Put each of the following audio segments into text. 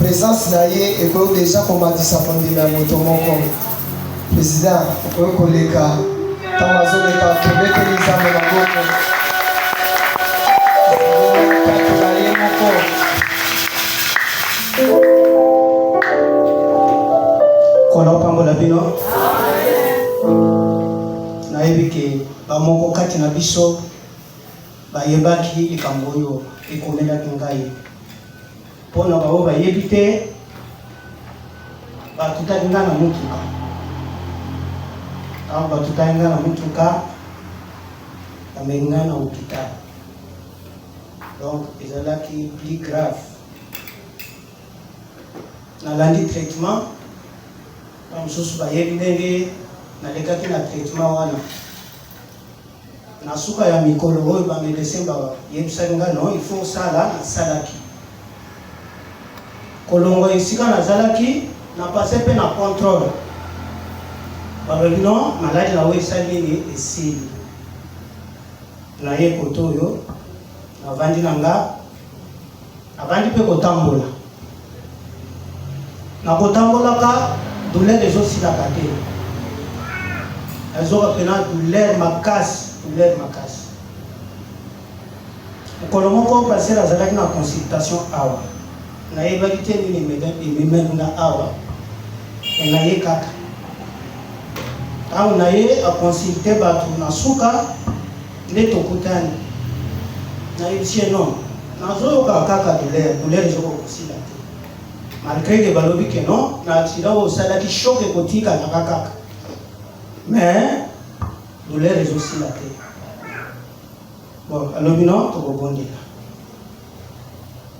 Présence naie et que déjà comme a dit ça pendant la moto moko président ko koleka tamazo le ka kebeke ni za na moko kono pambola bino na ebike ba moko kati na biso ba yebaki likambo yo ekomela kingai pona bao bayebi te batutalinga na mutuka aho batutalinga na mutuka bamenga na hôpital donc ezalaki plus grave nalandi traitement bamosusu bayebi ndenge nalekaki na traitement wana na suka ya mikolo oyo bamedecin bayebisaki nga no il faut sala nasalaki kolongo esika nazalaki na passé pe na contrôle balobi non maladi na oyo esali nini esili na ye koto oyo navandi na nga navandi mpe kotambola na kotambolaka douleur ezosilaka te ezoka pena douleur makasi mokolo moko passer azalaki na consultation awa na yebaki te nini ememenu na awa na ye kaka ntango na ye aconsulte bato na suka nde tokutani na yebisi ye non nazoyoka kaka douleur ezokokosila te malgré ke balobi ke non na accident oyo osalaki shoke kotikala kaka mais douleur ezosila te bon alobi non tokobondela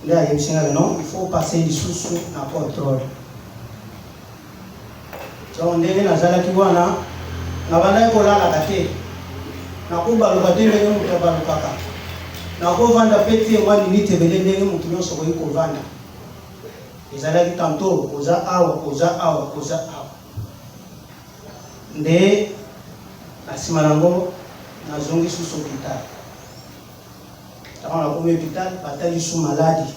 nde ayebisingaka non il faut passer lisusu na contrôle so ndenge nazalaki wana nabandaki kolalaka te nakobaluka te ndenge moto abalukaka nakovanda mpe te mwa minute ebele ndenge moto nyonso koyi kovanda ezalaki tanto oza awa nde na nsima nango nazongi susu hôpital ntango nakomi hôpital batali su maladi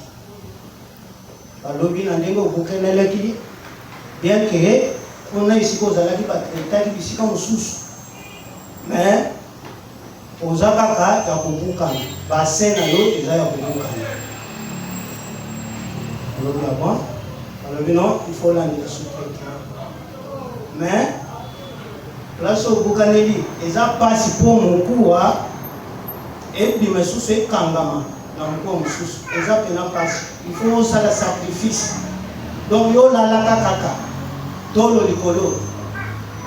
balobi na ndenge okokenelaki bien ke kuna esika ozalaki batraitaki bisika mosusu mais oza kaka ya kobukana bassin na yo eza ya kobukana olobi ya bon alobi non il faut landela sous-traité mais place obukaneli eza pasi mpo mokuwa ebima lisusu ekangama na mokuwa mosusu eza pena pasi il faut osala sacrifice donc yo lalaka kaka tolo likolo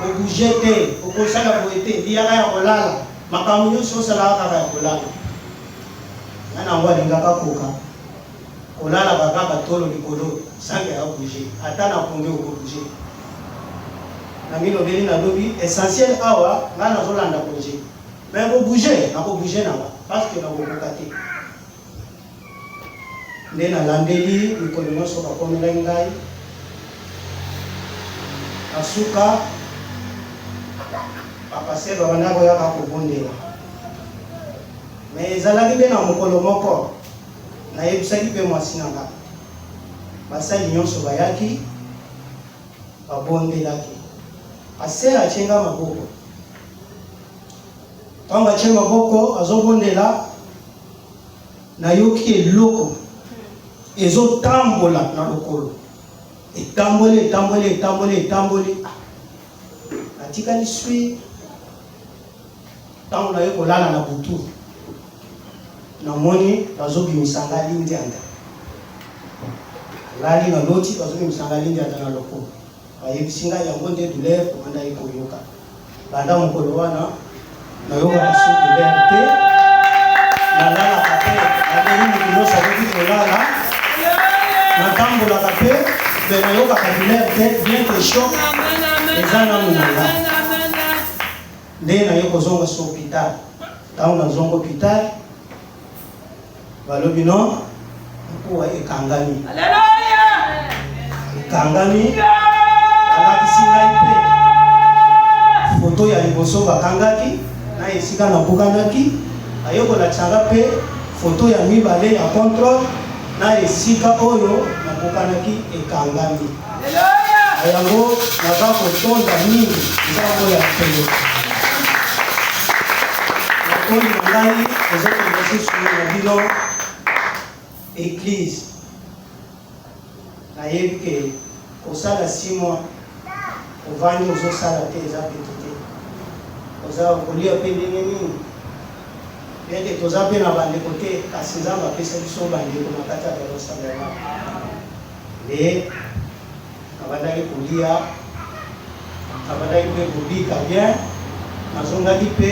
obouge te okosala boye te liyaka ya kolala makambo nyonso osalaka kaka ya kolala nga nango alingaka koka kolala bakaka tolo likolo sange ya bouge ata na konge okobouge nangi lobeli nalobi essentiel awa nga nazolanda bouge mais kobouge nakobouge nanga parce que nakokoka te nde nalandeli mikolo nyonso bakomelaki ngai asuka bapaster babanda koyaka kobondela mais ezalaki mpe na mokolo moko nayebisaki mpe mwasi nanga basali nyonso bayaki babondelaki paster atyenga maboko ntango atye maboko azobondela nayoki eloko ezotambola na lokolo etamboli natikali swi ntango naye kolala na butu namoni bazobimisanga lindianda lali na loti bazobimisanga lindianda na lokolo bayebisinga yango nde douleur komanda ye koyoka banda mokolo wana nayoka su douleur te nalalaka te nabeli moto nyonso akoki kolala natambolaka te me nayokaka douleur te bien que choc eza nanu nanga nde naye kozonga so hôpital ntango nazonga hôpital balobi non mpuwa ekangami balakisi ngai mpe foto ya liboso bakangaki na esika nabukanaki ayokolakisanga mpe foto ya mibale ya contrôle na esika oyo nabukanaki ekangami yango naza kotonda mingi nzambo ya pele nakondi na ngai ezokende susu na bino église nayebi ke kosala 6 mois ovandi ozosala te eza pete te oza kolia mpe ndenge nini ete toza mpe na bandeko te kasi nzambe apesa biso bandeko na kati ya Yerusalema nde nabandaki kolia nabandaki mpe kobika bien nazongaki mpe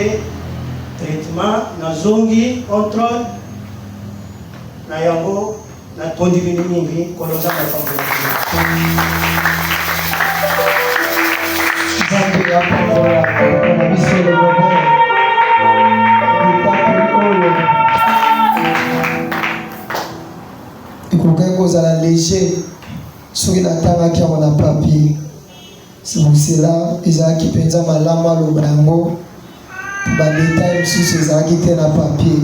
traitement nazongi contrôle na yango natondi bino mingi kolonza mapambola nzambe yapambola na biso legobe ekokai kozala léger soki natangaki yango na papier. C'est pour cela ezalaki mpenza malamu aloba yango badetail mosusu ezalaki te na papier.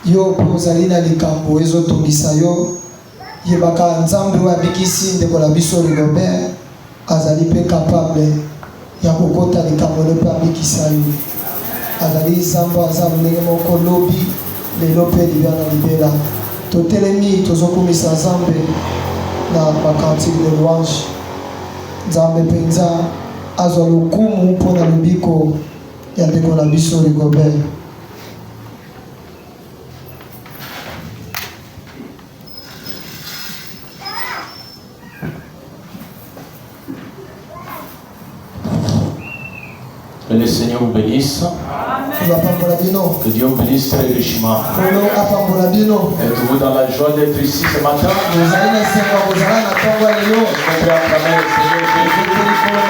Yo mpe ozali na likambo ezotongisa yo yebaka nzambe oyo abikisi ndeko na biso Rigobert azali mpe capable ya kokota likambo lo mpe abikisa yo. Azali nzambe aza ndenge moko lobi lelo mpe libia na libela totelemi tozokumisa nzambe na bakantique de louange. Nzambe mpenza azwa lokumu mpo na lobiko ya ndeko na biso Rigobert. Que le Seigneur vous bénisse. Que Dieu vous bénisse très richement. Êtes-vous dans la joie d'être ici ce matin? Vous allez acclamer le Seigneur Jésus. Le Seigneur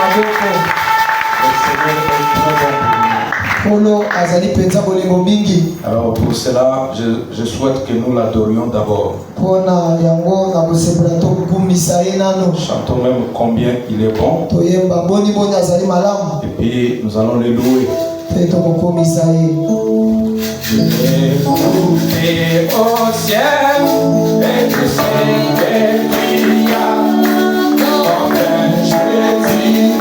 est très bon pour nous. Alors pour cela, je souhaite que nous l'adorions d'abord. Chantons même combien il est bon. Et puis nous allons le louer. Écoutez au ciel et du ciel brilla comme un Jésus. Alléluia.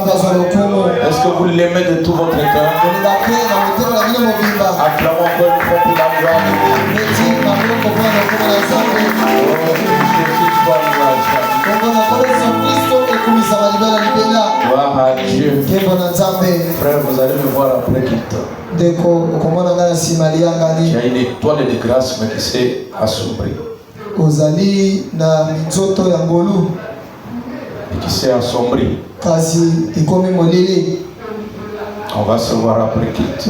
Est-ce que vous l'aimez de tout votre cœur? Acclamons encore une fois pour la gloire de Dieu. Gloire à Dieu. Frère, vous allez me voir après quitte. Il y a une étoile de grâce mais qui s'est assombrie. Et qui s'est assombrie. On va se voir après quitte.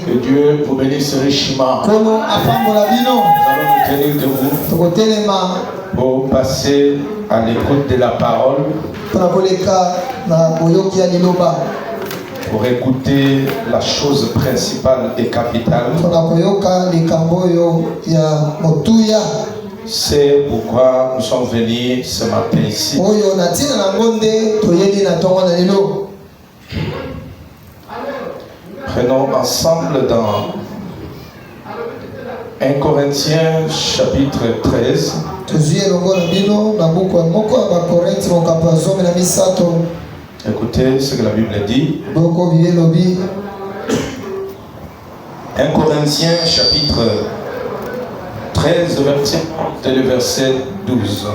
Que Dieu vous bénisse richement. Nous allons nous tenir debout pour passer à l'écoute de la parole. Pour écouter la chose principale et capitale. C'est pourquoi nous sommes venus ce matin ici. Prenons ensemble dans 1 Corinthiens chapitre 13. Écoutez ce que la Bible dit. 1 Corinthiens chapitre 13, verset 12.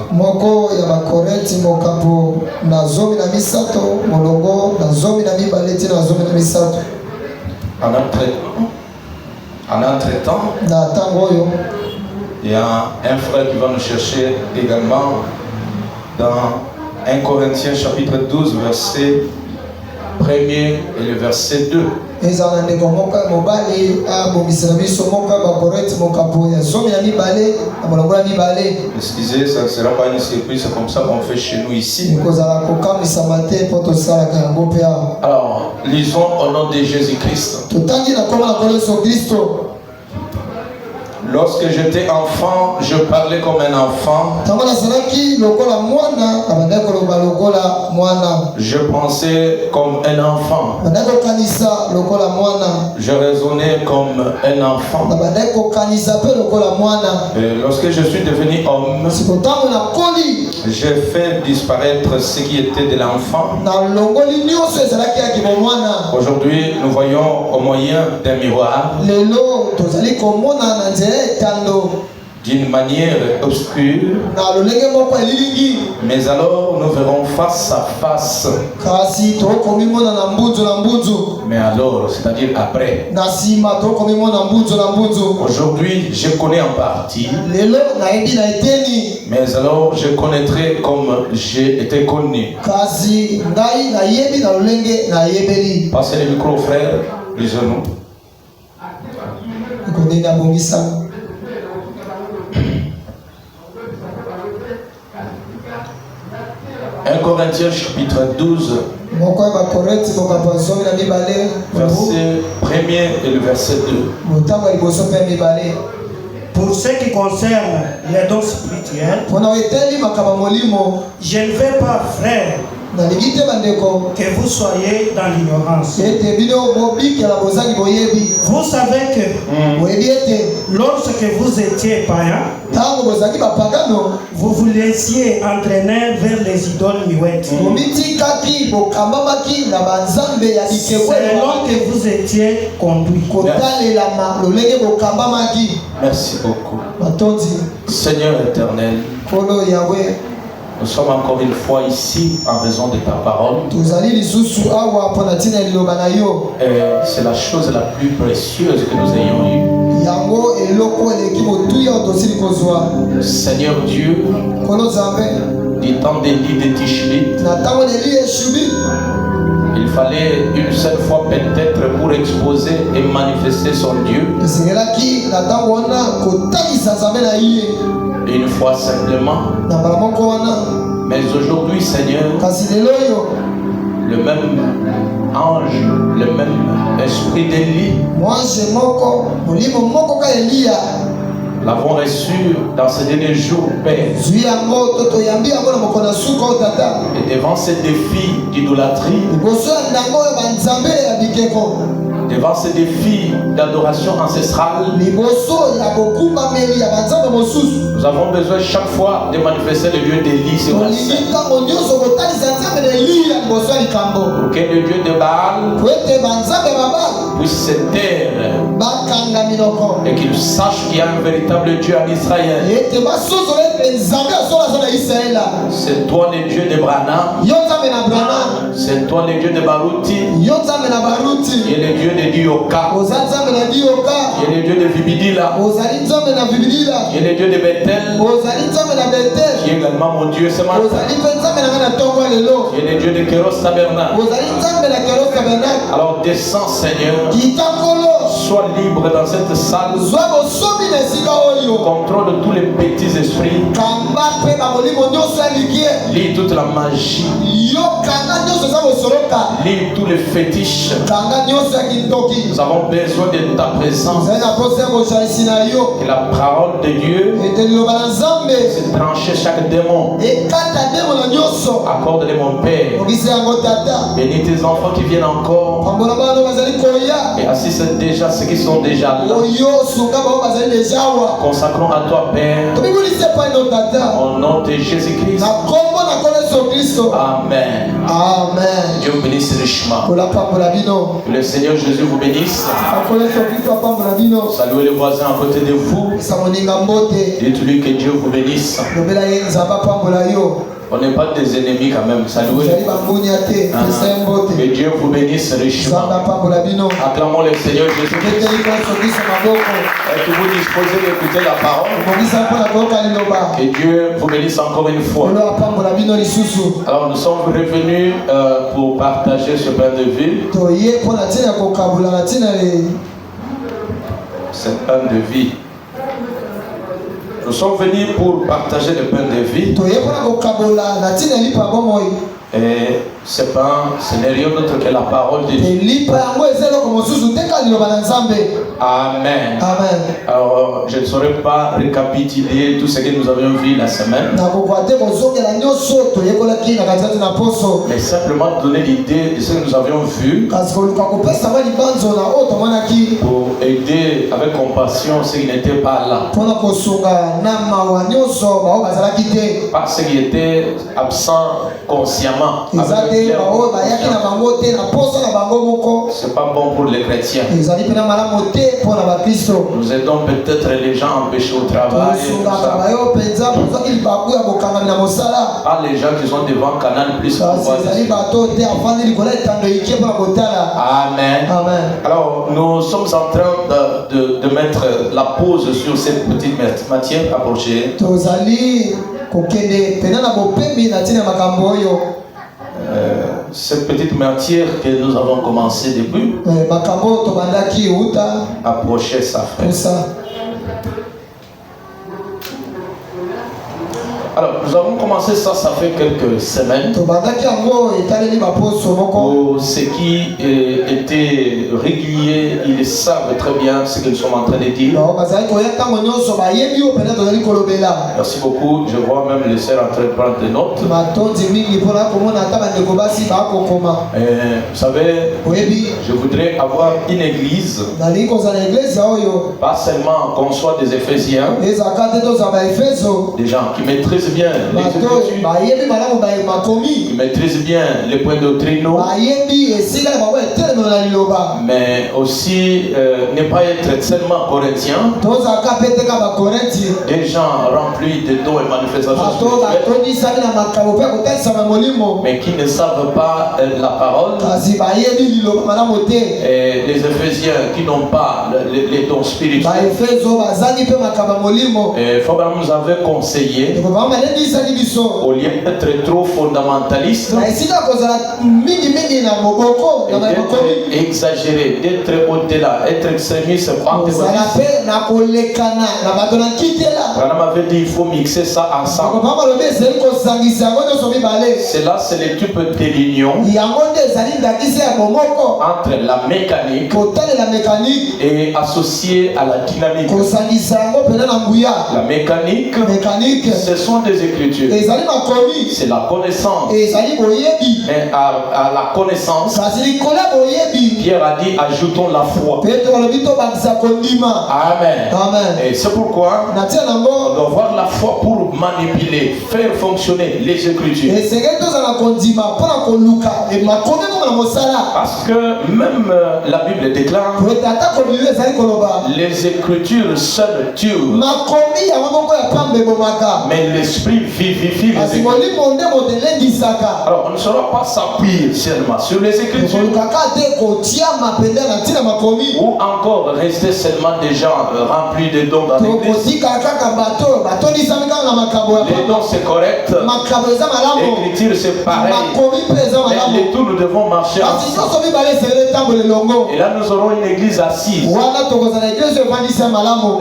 En entretemps, il y a un frère qui va nous chercher également dans 1 Corinthiens chapitre 12, verset 1er et le verset 2. Excusez, ça ne sera pas une surprise, c'est comme ça qu'on fait chez nous ici. Alors, lisons au nom de Jésus-Christ. Lorsque j'étais enfant, je parlais comme un enfant. Je pensais comme un enfant. Je raisonnais comme un enfant. Et lorsque je suis devenu homme, j'ai fait disparaître ce qui était de l'enfant. Aujourd'hui, nous voyons au moyen d'un miroir, d'une manière obscure, mais alors nous verrons face à face. Mais alors, c'est-à-dire après. Aujourd'hui, je connais en partie, mais alors je connaîtrai comme j'ai été connu. Passez le micro, frère, lisons-nous. 1 Corinthiens chapitre 12, verset 1er et le verset 2. Pour ce qui concerne les dons spirituels, je ne veux pas, frère, que vous soyez dans l'ignorance. Vous savez que lorsque vous étiez païen, vous vous laissiez entraîner vers les idoles muettes. Selon que vous étiez conduit. Merci beaucoup. Seigneur éternel, nous sommes encore une fois ici en raison de ta parole. Et c'est la chose la plus précieuse que nous ayons eue. Seigneur Dieu, du temps d'Élie de Tishbi, il fallait une seule fois peut-être pour exposer et manifester son Dieu. Une fois simplement. Mais aujourd'hui, Seigneur, le même ange, le même esprit d'Élie, l'avons reçu dans ces derniers jours, Père. Et devant ces défis d'idolâtrie, devant ces défis d'adoration ancestrale, nous avons besoin chaque fois de manifester le Dieu d'Élie sur la scène. Pour que le Dieu de Baal puisse se taire et qu'il sache qu'il y a un véritable Dieu en Israël. C'est toi le Dieu de Branham, c'est toi le Dieu de Baruti, et le Dieu de Dioka, et le Dieu de Vibidila, et le Dieu de Bethel, qui est également mon Dieu ce matin, et le Dieu de Kéros Tabernacle. Alors descends Seigneur, sois libre dans cette salle, contrôle tous les petits esprits, lis toute la magie, lis tous les fétiches. Nous avons besoin de ta présence, que la parole de Dieu se tranche chaque démon. Accorde-les mon Père, bénis tes enfants qui viennent encore et assiste déjà ceux qui sont déjà là. Consacrons à toi Père, au nom de Jésus-Christ. Amen. Amen. Dieu vous bénisse richement. Que le Seigneur Jésus vous bénisse. Saluez les voisins à côté de vous. Dites-lui que Dieu vous bénisse. On n'est pas des ennemis quand même. Saluez. Que Dieu vous bénisse richement. Acclamons le Seigneur Jésus-Christ. Êtes-vous disposé d'écouter la parole? Que Dieu vous bénisse encore une fois. Alors nous sommes revenus pour partager ce pain de vie. Ce pain de vie. Nous sommes venus pour partager le pain de vie. Et ce pain, ce n'est rien d'autre que la parole de Dieu. Amen. Amen. Alors, je ne saurais pas récapituler tout ce que nous avions vu la semaine, mais simplement donner l'idée de ce que nous avions vu pour aider avec compassion ceux qui n'étaient pas là, pas ceux qui étaient absents consciemment. C'est pas bon pour les chrétiens. Nous aidons peut-être les gens empêchés au travail. Pas les gens qui sont devant Canal plus. Amen. Alors nous sommes en train de mettre la pause sur cette petite matière approchée. Cette petite matière que nous avons commencé depuis approcher sa fin. Alors, nous avons commencé ça fait quelques semaines. Pour ceux qui étaient réguliers, ils savent très bien ce que nous sommes en train de dire. Merci beaucoup. Je vois même les sœurs en train de prendre des notes. Vous savez, je voudrais avoir une église, pas seulement qu'on soit des Éphésiens, des gens qui maîtrisent bien les Écritures, qui maîtrisent bien les points doctrinaux, mais aussi ne pas être seulement corinthien, des gens remplis de dons et manifestations spirituelles, mais qui ne savent pas la parole, et les Éphésiens qui n'ont pas les dons spirituels. Et Fabien nous avait conseillé, au lieu d'être trop fondamentaliste, d'être exagéré, d'être au-delà, être extrémiste, on avait dit il faut mixer ça ensemble. Cela, c'est le type de l'union entre la mécanique et associé à la dynamique. La mécanique, ce sont des écritures. C'est la connaissance. Mais à la connaissance, Pierre a dit ajoutons la foi. Amen. Et c'est pourquoi on doit avoir la foi pour manipuler, faire fonctionner les Écritures. Parce que même la Bible déclare les Écritures seules tuent, mais l'Esprit vivifie les Écritures. Alors on ne saura pas s'appuyer seulement sur les Écritures ou encore rester seulement des gens remplis de dons dans l'Église. Les dons c'est correct, l'écriture c'est pareil, mais les tout nous devons marcher ensemble. Et là nous aurons une église assise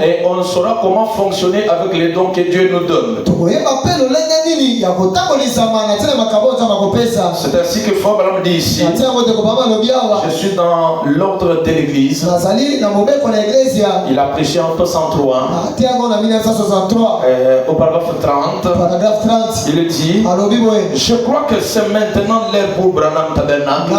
et on saura comment fonctionner avec les dons que Dieu nous donne. C'est ainsi que Frère Branham dit ici, je suis dans l'ordre de l'église. Il a prêché en 1963 au paragraphe 30. Il dit, je crois que c'est maintenant l'heure pour Branham Tabernacle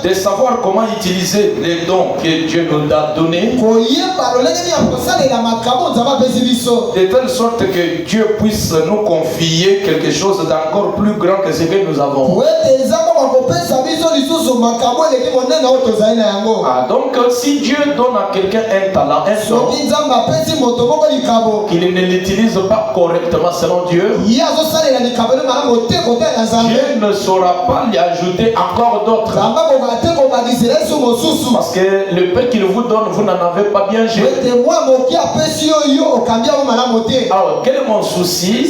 de savoir comment utiliser les dons que Dieu nous a donnés, de telle sorte que Dieu puisse nous confier quelque chose d'encore plus grand que ce que nous avons. Donc si Dieu donne à quelqu'un un talent, un don, qu'il ne l'utilise pas correctement selon Dieu, Dieu ne saura pas lui ajouter encore d'autres. Parce que le pain qu'il vous donne, vous n'en avez pas bien géré. Alors quel est mon souci? Et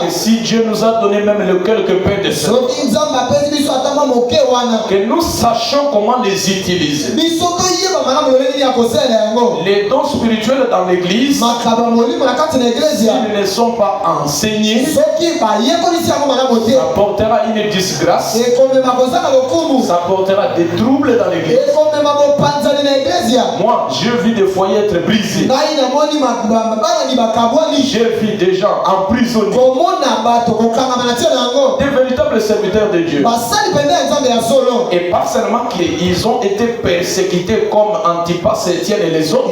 que si Dieu nous a donné même le quelques pains de ce, que nous sachions comment les utiliser. Les dons spirituels dans l'église, s'ils ne sont pas enseignés, ça apportera une disgrâce, ça apportera des troubles dans l'église. Moi, je vis des foyers être brisés. J'ai vu des gens emprisonnés, des véritables serviteurs de Dieu. Et pas seulement qu'ils ont été persécutés comme Antipas, Étienne et les autres,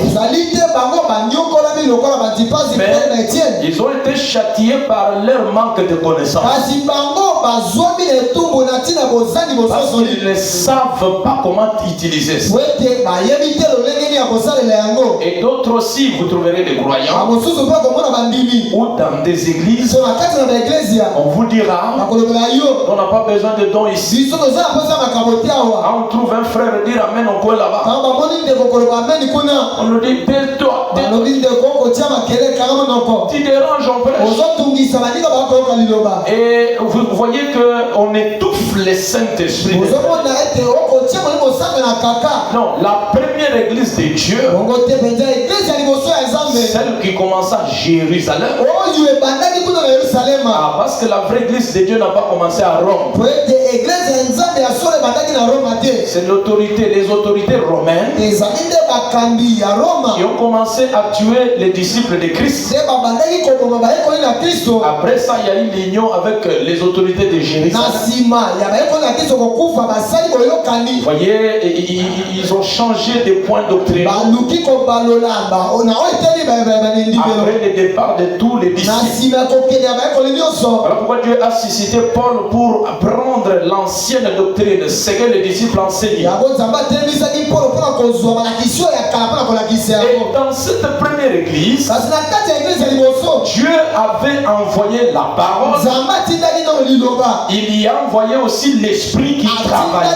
mais ils ont été châtiés par leur manque de connaissance. Parce qu'ils ne savent pas comment utiliser ça. Et d'autres aussi, vous trouverez des croyants ou dans des églises, on vous dira on n'a pas besoin de dons ici. On trouve un frère dire amen, on peut là-bas. On nous dit tais-toi, tu déranges, on prêche. Et vous voyez qu'on étouffe les Saint-Esprit. Non, la première église de Dieu, celle qui commence à Jérusalem, parce que la vraie église de Dieu n'a pas commencé à Rome. C'est l'autorité, les autorités romaines qui ont commencé à tuer les disciples de Christ. Après ça, il y a eu l'union avec les autorités de Jérusalem. Vous voyez, ils ont changé de point doctrinaux après le départ de tous les disciples. Alors pourquoi Dieu a suscité Paul pour prendre l'ancienne doctrine, ce que les disciples enseignaient. Et dans cette première église, Dieu avait envoyé la parole. Il y a envoyé aussi l'esprit qui travaille.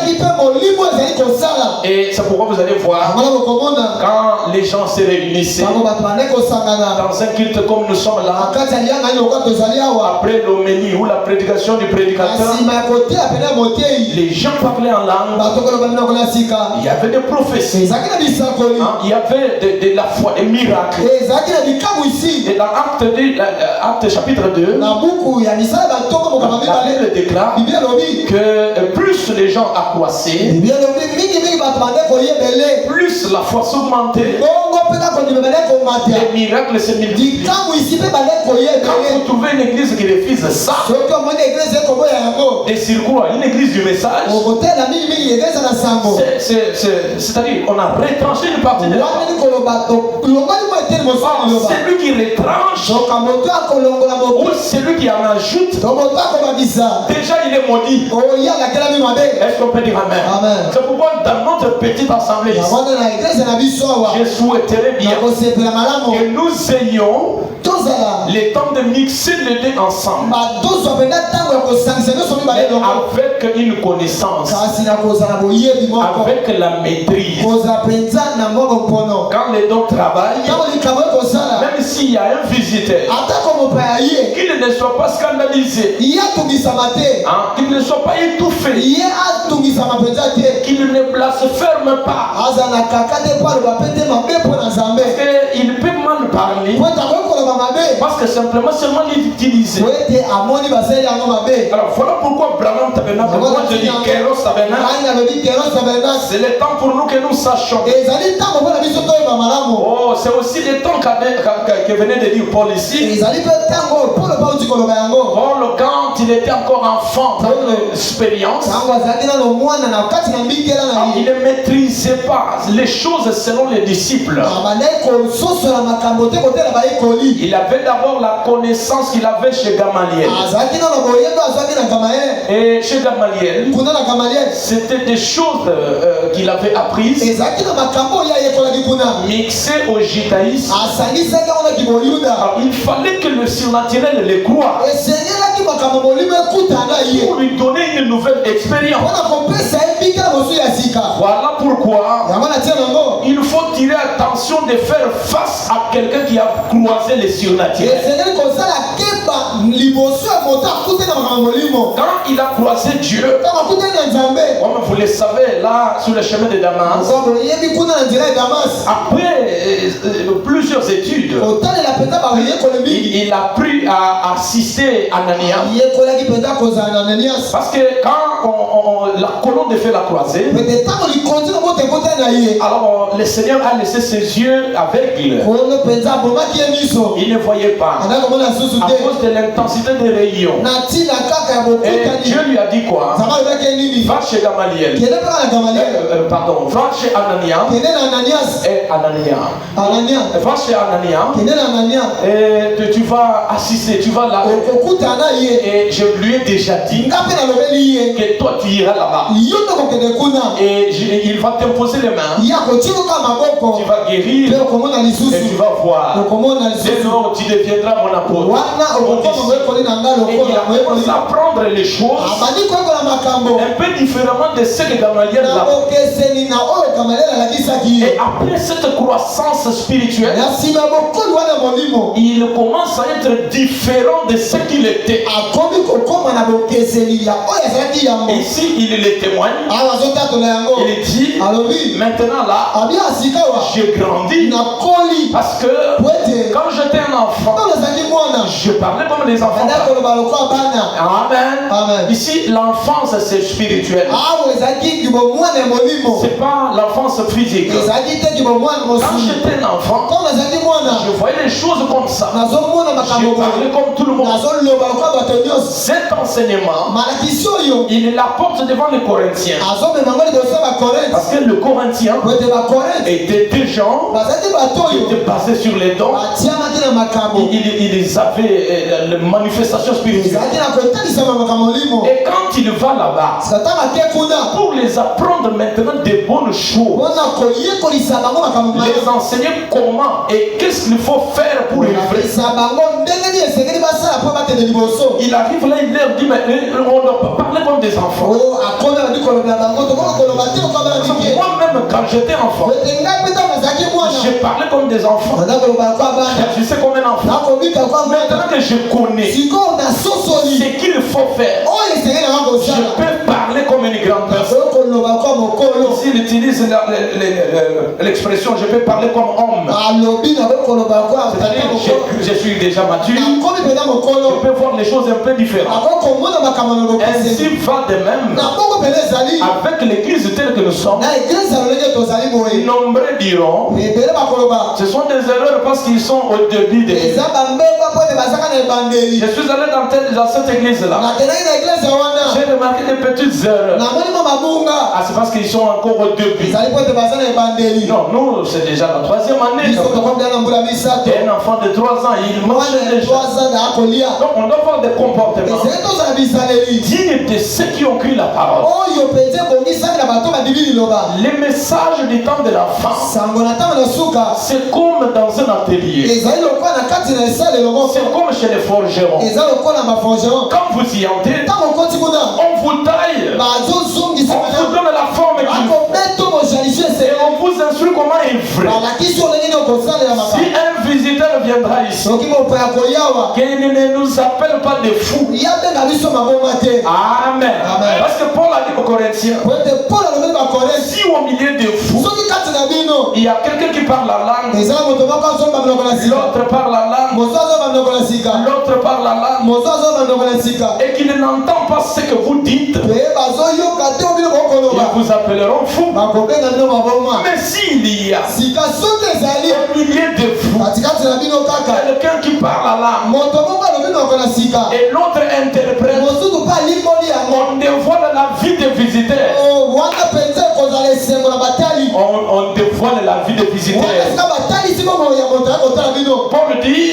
Et c'est pourquoi vous allez voir, quand les gens se réunissaient dans un culte comme nous sommes là, après l'homélie ou la prédication du prédicateur, les gens parlaient en langue. Il y avait des prophéties. il y avait de la foi, des miracles. Et dans Acte chapitre 2, la Bible déclare que plus les gens accroissaient, plus la foi s'augmentait, les miracles se multiplient. Quand vous trouvez une église qui refuse ça, et sur quoi? Une église du message, c'est-à-dire on a retranché une partie de la foi. C'est lui qui retranche, ou c'est lui qui en ajoute. Déjà il est maudit. Est-ce qu'on peut dire amen? C'est pourquoi dans notre petite assemblée ici, je souhaiterais bien que nous ayons le temps de mixer les deux ensemble, avec une connaissance, avec la maîtrise. Quand les dons travaillent, même s'il y a un visiteur, qu'il ne soit pas scandalisé, qu'il ne soit pas étouffé, qu'il ne blasphème pas, il peut mal parler parce que simplement seulement l'utiliser. Alors voilà pourquoi Branham Tabernacle, moi je dis Kéros Tabernacle, c'est le temps pour nous que nous sachions. Oh, c'est aussi le temps que venait de dire Paul ici. Paul, quand il était encore enfant dans l'expérience, il ne maîtrisait pas les choses selon les disciples. Il avait d'abord la connaissance qu'il avait chez Gamaliel. Et chez Gamaliel, c'était des choses qu'il avait apprises, mixées au judaïsme. Alors, il fallait que le surnaturel les croie pour lui donner une nouvelle expérience. Voilà pourquoi il faut tirer attention de faire face à quelqu'un qui a croisé les surnaturels. Quand il a croisé Dieu, comme vous le savez, là sur le chemin de Damas, après plusieurs études, il a pris à assister Ananias, parce que quand la colonne fait la croisée, alors le Seigneur a laissé ses yeux aveugles. Il ne voyait pas à cause de l'intensité des rayons. Et Dieu lui a dit quoi? Va chez Gamaliel. Pardon, va chez Ananias. Et Ananias. Va chez Ananias. Et tu vas assister, tu vas là. Et je lui ai déjà dit que toi tu iras là-bas. Et il va t'imposer les mains. Tu vas guérir. Et tu vas voir. Dès lors tu deviendras mon apôtre. Et il a commencé à prendre les choses un peu différemment de ce que Gamaliel l'a. Et après cette croissance spirituelle, il commence à être différent de ce qu'il était. Ici, il le témoigne. Il dit, maintenant là, j'ai grandi parce que quand j'étais un enfant, je parlais comme les enfants. Amen. Ici, l'enfance c'est spirituel. C'est pas l'enfance physique. Quand j'étais un enfant, je voyais les choses comme ça. Je parlais comme tout le monde. Cet enseignement, il l'apporte devant les Corinthiens. Parce que le Corinthien était des gens qui étaient basés sur les dons. Ils avaient la manifestation spirituelle. Et quand il va là-bas, pour les apprendre maintenant des bonnes choses, les enseigner comment et qu'est-ce qu'il faut faire pour élever. Il arrive là, il leur dit, mais on doit parler comme des enfants. Moi-même, quand j'étais enfant, je parlais comme des enfants. Je sais comme un enfant. Maintenant que je connais ce qu'il faut faire, je peux parler comme une grande personne. S'il utilise utilise l'expression je peux parler comme homme. C'est-à-dire je suis déjà mature. Je peux voir les choses un peu différentes. Ainsi va de même avec l'église telle que nous sommes. Nombreux diront ce sont des erreurs parce qu'ils sont au début de l'église. Je suis allé dans cette église-là. J'ai remarqué des petites erreurs. Ah, c'est parce qu'ils sont encore au début. Non, nous, c'est déjà la 3e année. Et un enfant de 3 ans, il marche déjà. Donc, on doit avoir des comportements dignes de ceux qui ont cru la parole. Les messages du temps de la fin, c'est comme dans un atelier. C'est comme chez les forgerons. Quand vous y entrez, on vous taille, on vous donne la forme qu'il faut. Et on vous instruit comment œuvrer. Si un visiteur viendra ici, qu'il ne nous appelle pas des fous. Amen. Parce que Paul a dit aux Corinthiens, si au milieu des fous, il y a quelqu'un qui parle la langue, l'autre parle la langue, l'autre parle la langue, et qu'il n'entend pas ce que vous dites, ils vous appelleront fou. Mais s'il y a au milieu de vous quelqu'un qui parle la langue et l'autre interprète, on dévoile la vie des visiteurs. On dévoile la vie des visiteurs. Paul dit,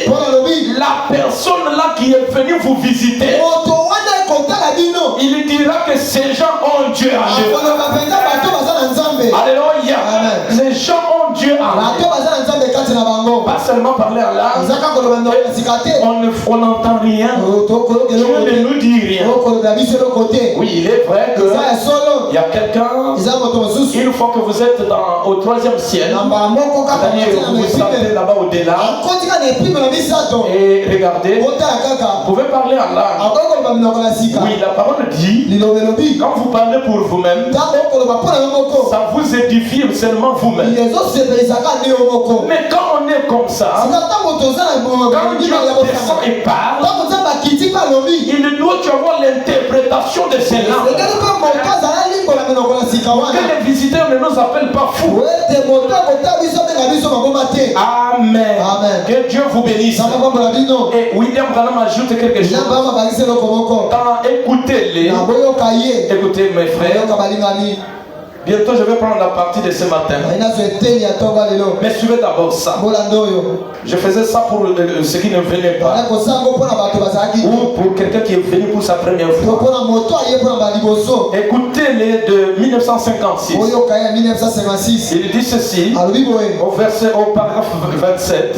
la personne là qui est venue vous visiter, il dira que ces gens ont Dieu en eux. Alléluia. Les gens ont Dieu en eux. Pas seulement parler en langue. On n'entend rien. Dieu ne nous dit rien. Oui, il est vrai que il y a quelqu'un, une fois que vous êtes au 3e ciel, c'est-à-dire que vous vous sentez là-bas au-delà, et regardez, vous pouvez parler en langue. Oui, la parole dit, quand vous parlez pour vous-même, ça vous édifie seulement vous-même. Mais quand on est comme ça, quand Dieu descend et parle, il doit y avoir l'interprétation de ces langues. Que les visiteurs ne nous appellent pas fous. Amen. Que Dieu vous bénisse. Et William Branham ajoute quelque chose. Écoutez-les. Écoutez mes frères. Bientôt je vais prendre la partie de ce matin. Mais suivez d'abord ça. Je faisais ça pour ceux qui ne venaient pas. Ou pour quelqu'un qui est venu pour sa première fois. Écoutez-les de 1956. Il dit ceci. Au paragraphe 27.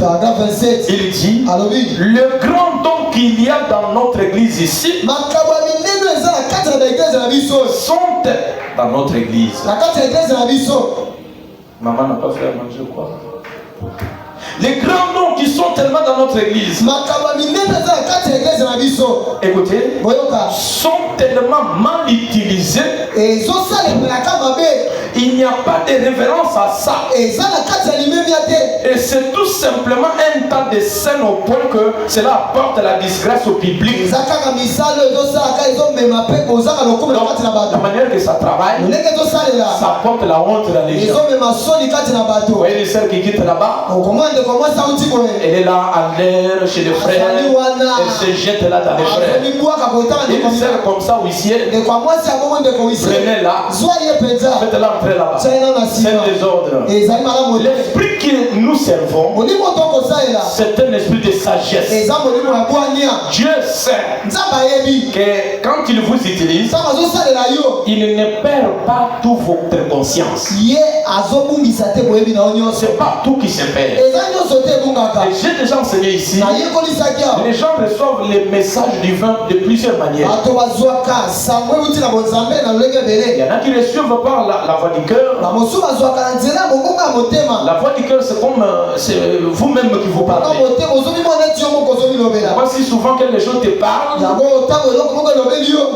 Il dit, le grand don qu'il y a dans notre église ici sont dans notre église. Maman n'a pas fait à manger quoi? Les grands noms qui sont tellement dans notre église, écoutez, sont tellement mal utilisés. Il n'y a pas de révérence à ça. Et c'est tout simplement un tas de scènes au point que cela apporte la disgrâce au public. La manière que ça travaille, ça apporte la honte dans les gens. Vous voyez les sœurs qui quittent là-bas, elle est là à l'air chez les frères, elle se jette là dans les frères. Une sœur comme ça, huissier, prenez-la, faites-la entrer là-bas. C'est un désordre. L'esprit que nous servons, c'est un esprit de sagesse. Dieu sait que quand il vous utilise, il ne perd pas toute votre conscience. C'est pas tout qui se perd. Et j'ai déjà enseigné ici. Les gens reçoivent les messages message divin de plusieurs manières. Il y en a qui reçoivent par la voix du cœur. La voix du cœur, c'est comme vous-même qui vous parlez. Voici souvent quelque chose te parle.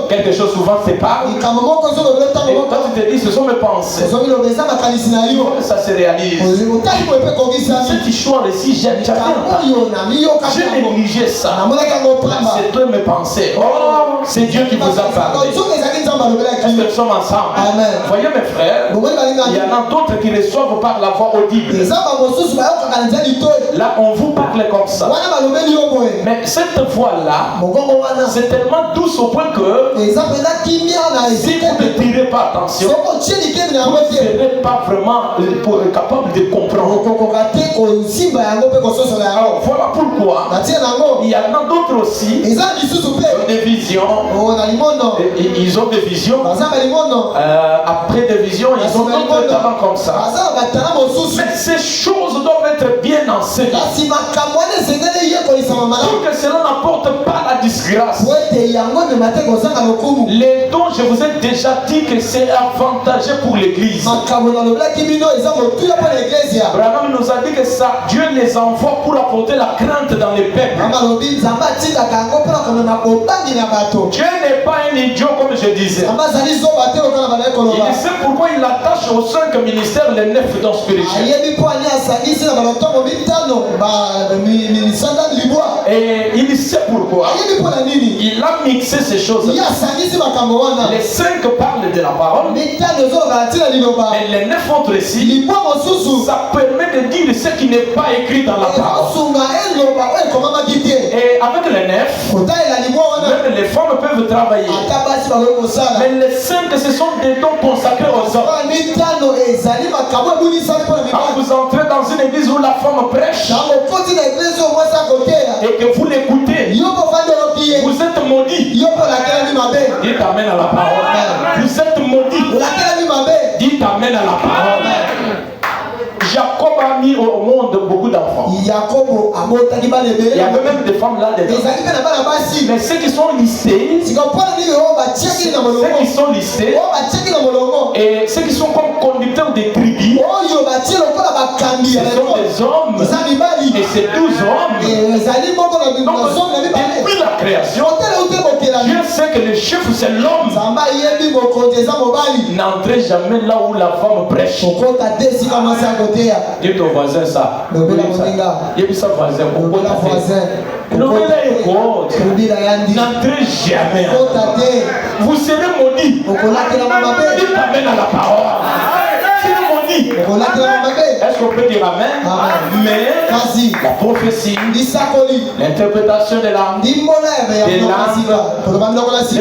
Quelque chose souvent te parle. Et quand tu te dis, ce sont mes pensées, ça se réalise. Si tu choisis ici, j'ai négligé ça. C'est toi mes pensées. Oh, c'est Dieu qui vous a parlé. Nous sommes ensemble. Amen. Voyez mes frères, il y en a d'autres qui reçoivent par la voix audible. Là, on vous parle comme ça. Mais cette voix-là, c'est tellement douce au point que si vous ne tirez pas attention, vous ne serez pas vraiment capable de comprendre. Alors, voilà pourquoi il y en a d'autres aussi qui ont des visions. Ils ont des visions. Après des visions, ils ont d'autres talents comme ça. Mais ces choses doivent être bien enseignées pour que cela n'apporte pas la disgrâce. Les dons, je vous ai déjà dit que c'est avantageux pour l'église. Branham nous a dit que ça, Dieu les envoie pour apporter la crainte dans les peuples. Dieu n'est pas un idiot comme je disais. Il sait pourquoi il attache aux 5 ministères les 9 dons spirituels. Et il sait pourquoi. Il a mixé ces choses. Les 5 parlent de la parole. Mais les 9 autres ici, ça permet de dire ce qui n'est pas écrit dans la parole. Et avec les 9, même les femmes peuvent travailler. Mais les 5, ce sont des dons consacrés aux hommes. Quand vous entrez dans une église où la femme prêche et que vous l'écoutez, vous êtes maudit. Dites amen à la parole. Vous êtes maudit. Dites amen à la parole. Jacob a mis au monde beaucoup d'enfants. Il y avait même des femmes là dedans. Mais ceux qui sont listés, et ceux qui sont comme conducteurs des tribus, ce sont des hommes. Et ces 12 hommes, donc, depuis la création, Dieu sait que le chef c'est l'homme. N'entrez jamais là où la femme prêche. Dites au voisin ça. Il y a ça voisin. N'entrez jamais. Vous serez maudit. Dites amen à la parole. Est-ce qu'on peut dire amen? Mais la prophétie, l'interprétation de l'âme, les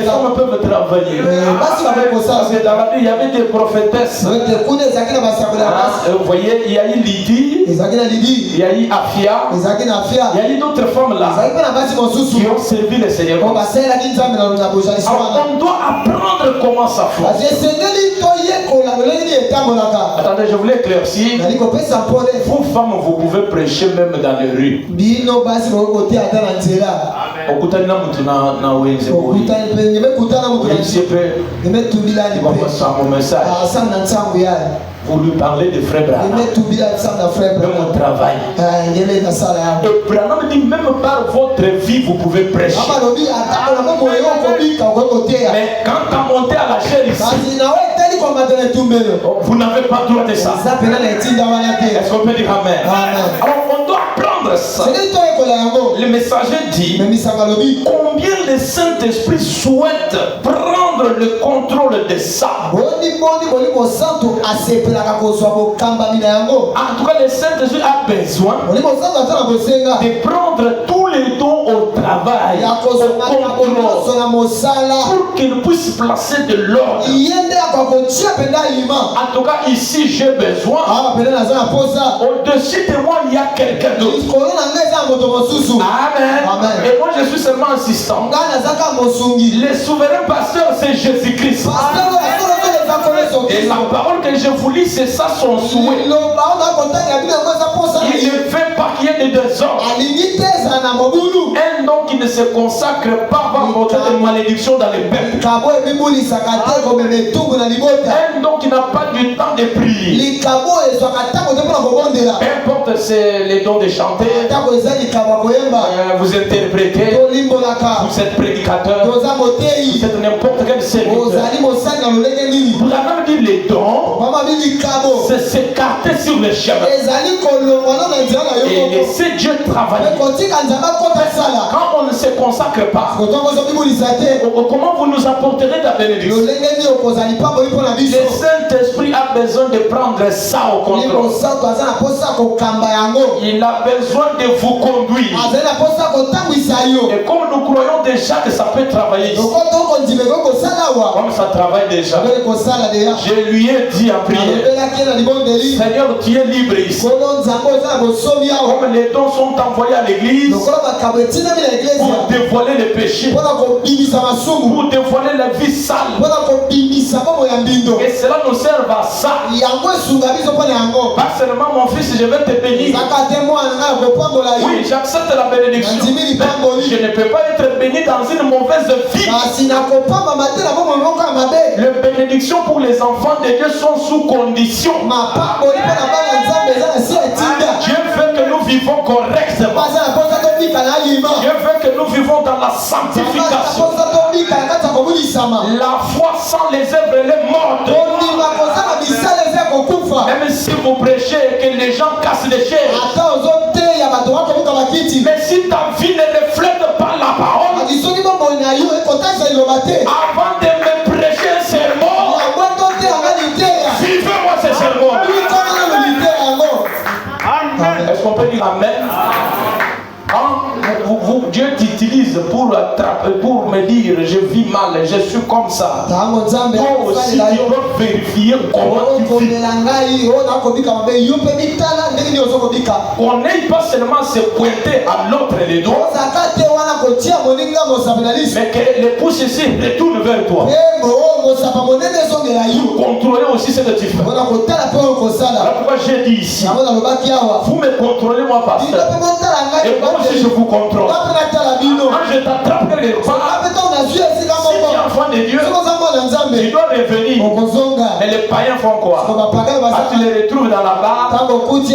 femmes peuvent travailler. Parce que dans la Bible, il y avait des prophétesses. Vous voyez, il y a eu Lydie, il y a eu Afia, il y a eu d'autres femmes là qui ont servi le Seigneur. Alors on doit apprendre comment ça fonctionne. Attendez, je voulais éclaircir. Vous femmes, vous pouvez prêcher même dans les rues. Vous lui parlez de frère Branham. Même au travail. Et Branham dit même par votre vie vous pouvez prêcher. Mais quand tu as monté à la chair ici, vous n'avez pas droit de ça. Est-ce qu'on peut dire amen? Alors on doit apprendre ça. Le messager dit combien le Saint-Esprit souhaite prendre le contrôle de ça. En tout cas, le Saint-Esprit a besoin de prendre tous les dons au travail, pour qu'il puisse placer de l'ordre. En tout cas, ici, j'ai besoin. Au-dessus de moi, il y a quelqu'un d'autre. Amen. Et moi, je suis seulement assistant. Le souverain pasteur, c'est Jésus-Christ. Et la parole que je vous lis, c'est ça son souhait. Il ne veut pas qu'il y ait de désordre. Un homme qui ne se consacre pas va porter des malédictions dans les peuples. Un homme qui n'a pas du temps de prier. Peu importe c'est les dons de chanter, vous interprétez, vous êtes prédicateur, vous êtes n'importe quel serviteur. Branham dit les dons, c'est s'écarter sur le chemin et laisser Dieu travailler. Quand on ne se consacre pas, comment vous nous apporterez la bénédiction? Le Saint-Esprit a besoin de prendre ça au contrôle. Il a besoin de vous conduire. Et comme nous croyons déjà que ça peut travailler ici, comme ça travaille déjà, je lui ai dit en prière, Seigneur, tu es libre ici. Comme les dons sont envoyés à l'église pour dévoiler les péchés, pour dévoiler la vie sale, et cela nous sert à ça. Pas seulement mon fils, je vais te bénir. Oui, j'accepte la bénédiction, mais je ne peux pas être béni dans une mauvaise vie. Les bénédictions pour les enfants de Dieu sont sous condition. Dieu veut que nous vivons correctement. Dieu veut que nous vivons dans la sanctification. La foi sans les œuvres, elle est morte. Même si vous prêchez et que les gens cassent les chairs, mais si ta vie ne reflète pas la parole, avant de me prêcher un sermon, vivez-moi ce sermon. Est-ce qu'on peut dire Amen? Dieu t'utilise pour me dire je vis mal, je suis comme ça. Toi aussi tu dois vérifier comment tu vis. On n'aille pas seulement se pointer à l'autre les doigts, mais que les pouces ici retournent vers toi. Vous contrôlez aussi ce que tu fais. Voilà pourquoi j'ai dit ici, vous me contrôlez moi pasteur, et moi aussi je vous contrôle. Quand je t'attrape quelque part, si tu es enfant de Dieu, tu dois revenir. Mais les païens font quoi? Quand tu les retrouves dans la barre, et tu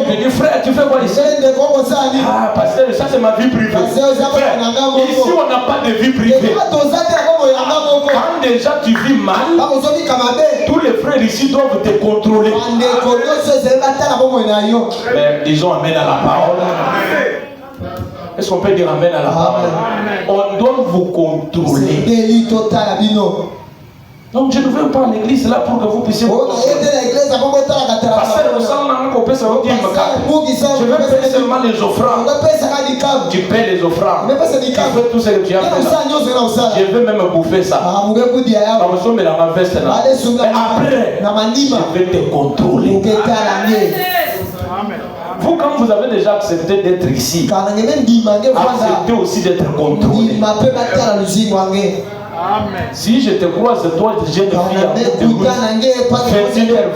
me dis frère, tu fais quoi ici? Ah pasteur, ça c'est ma vie privée. Frère, ici on n'a pas de vie privée. Quand déjà tu vis mal, tous les frères ici doivent te contrôler. Mais disons amen à la parole. Est-ce qu'on peut dire amen à la parole? On doit vous contrôler. Donc je ne veux pas l'église là pour que vous puissiez vous contrôler. Parce que je veux payer seulement les offrandes. Tu paies les offrandes. Tu fais tout ce que tu as fait là. Je veux même bouffer ça. Mais après, je vais te contrôler. Vous, quand vous avez déjà accepté d'être ici, acceptez aussi d'être contrôlé. Si je te croise, toi, jeune fille,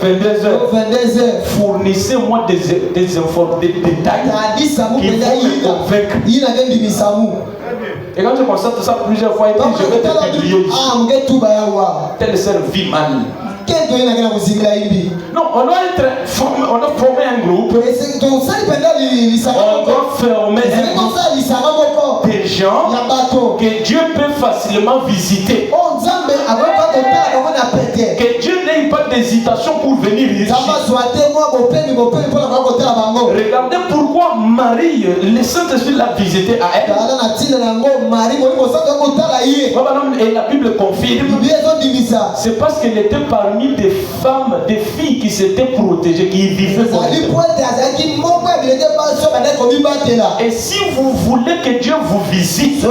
22h, fournissez-moi des infos, des détails qui vont me convaincre. Et quand je constate ça plusieurs fois, je vais te publier ici. Telle sœur vit mal. Non, on doit être formé, on doit former un groupe. On doit former un groupe des gens que Dieu peut facilement visiter. Que Dieu n'ait pas d'hésitation pour venir ici. Regardez pourquoi Marie, le Saint-Esprit l'a visité à elle. Et la Bible confirme. C'est parce qu'elle était parmi des femmes, des filles qui s'étaient protégées, qui vivaient dans le temple. Et si vous voulez que Dieu vous visite et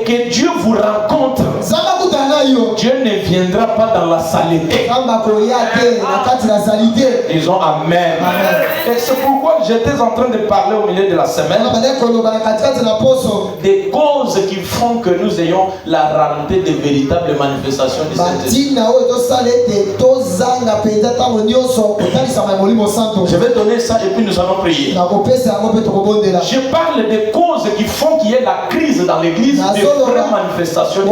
que Dieu vous rencontre, Dieu ne viendra pas dans la saleté. Disons amen. Et c'est pourquoi j'étais en train de parler au milieu de la semaine des causes qui font que nous nous ayons la rareté des véritables manifestations du Saint-Esprit. Je vais donner ça et puis nous allons prier. Je parle des causes qui font qu'il y ait la crise dans l'église, des vraies manifestations. Ce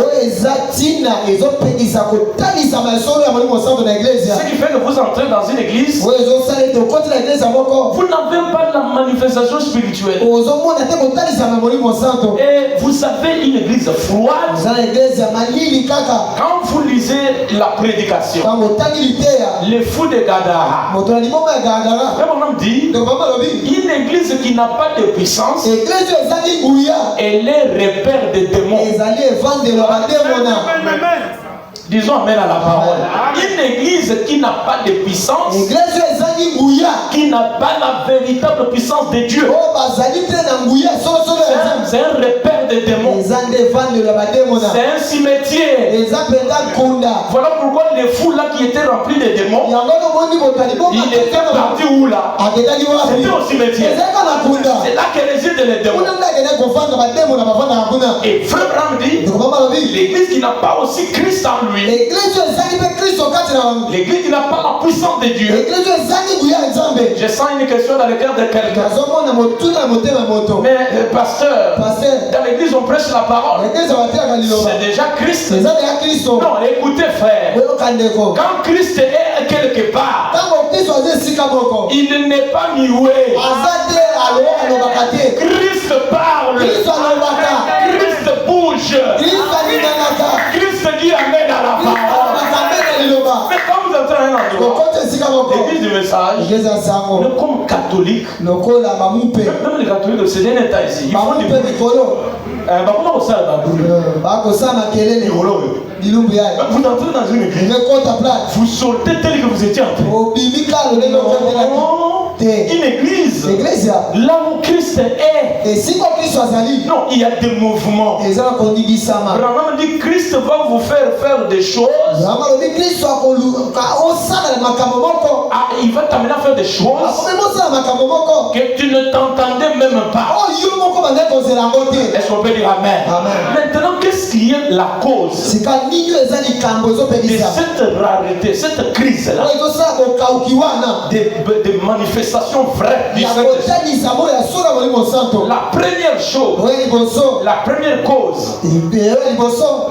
qui fait que vous entrez dans une église, vous n'avez pas la manifestation spirituelle. Et vous avez une église froide. Quand vous lisez la prédication, les fous de Gadara, dit une église qui n'a pas de puissance, elle est repère des démons. Disons amen à la parole. Une église qui n'a pas de puissance, qui n'a pas la véritable puissance de Dieu, c'est un repère de démons. C'est un cimetière. Voilà pourquoi les fous là qui étaient remplis de démons, ils étaient partis où là? C'était au cimetière. C'est là que résident les démons. Et Frère Branham dit, l'église qui n'a pas aussi Christ en lui, l'église qui n'a pas la puissance de Dieu. Je sens une question dans le cœur de quelqu'un. Mais pasteur, dans l'église on prêche la parole. C'est déjà Christ. Non, écoutez frère. Quand Christ est quelque part, il n'est pas muet. Christ parle. Christ bouge. Christ dit amen à la parole. Mais quand vous entrez dans un endroit, l'église du message, comme catholique, même les catholiques, c'est un état ici. Ils font du bruit. Comment ça va? Vous entrez dans une église, vous sortez tel que vous étiez entré. Une église, là où Christ est, non, il y a des mouvements. Branham dit Christ va vous faire des choses. Il va t'amener à faire des choses que tu ne t'entendais même pas. Est-ce qu'on peut dire amen? Maintenant, qu'est-ce qui est la cause de cette rareté, cette crise-là, des manifestations vraies du Saint-Esprit? La première chose, la première cause,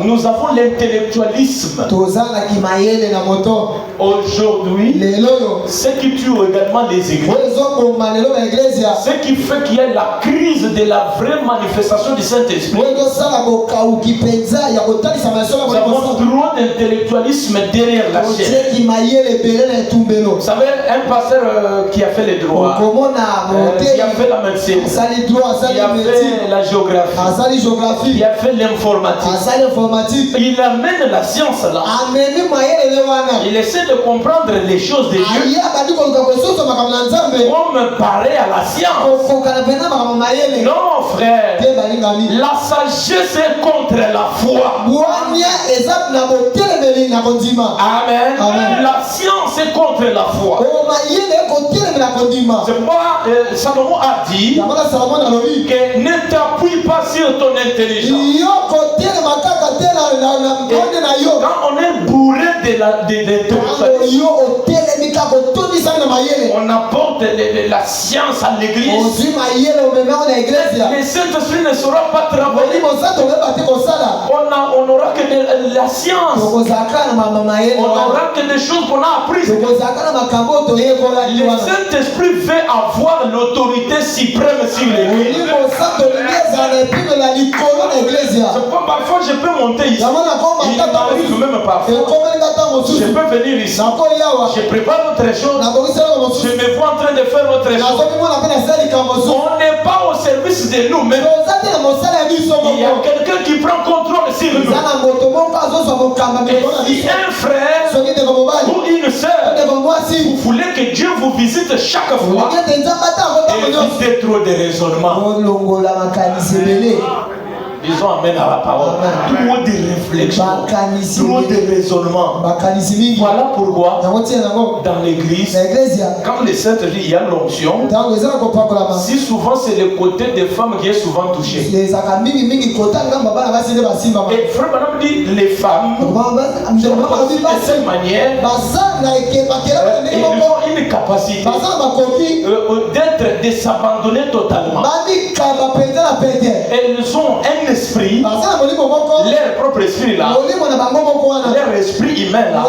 nous avons l'intellectualisme. Aujourd'hui, ce qui tue également les églises, ce qui fait qu'il y a la crise de la vraie manifestation du Saint-Esprit. Nous avons trop d'intellectualisme derrière la chair. Vous savez, un pasteur qui a fait les droits, qui a fait la médecine, qui a fait la géographie, qui a fait l'informatique, il amène la science là. Il essaie de comprendre les choses de Dieu comme pareil à la science. Non frère, la sagesse est contre la foi. Amen. La science est contre la foi. C'est pourquoi Salomon a dit que ne t'appuie pas sur ton intelligence. Quand on est bourré on apporte la science à l'église. Le Saint-Esprit ne saura pas travailler. On n'aura que de la science. On n'aura que des choses qu'on a apprises. Le Saint-Esprit veut avoir l'autorité suprême sur l'église. C'est pourquoi parfois je peux monter ici. Il m'arrive même parfois. Je peux venir ici. Je prépare autre chose. Je me vois en train de faire autre chose. On n'est pas au service de nous-mêmes. Il y a quelqu'un qui prend contrôle sur nous. Et si un frère ou une soeur, vous voulez que Dieu vous visite chaque fois, évitez trop de raisonnements. Disons amen à la parole. Trop de réflexion, trop de raisonnement. Voilà pourquoi dans l'église, quand les saints disent il y a l'onction, si souvent c'est le côté des femmes qui est souvent touché. Et frère Branham dit les femmes, de cette manière, ils ont une capacité de s'abandonner totalement. Elles ont un esprit, leur propre esprit là, leur esprit humain là,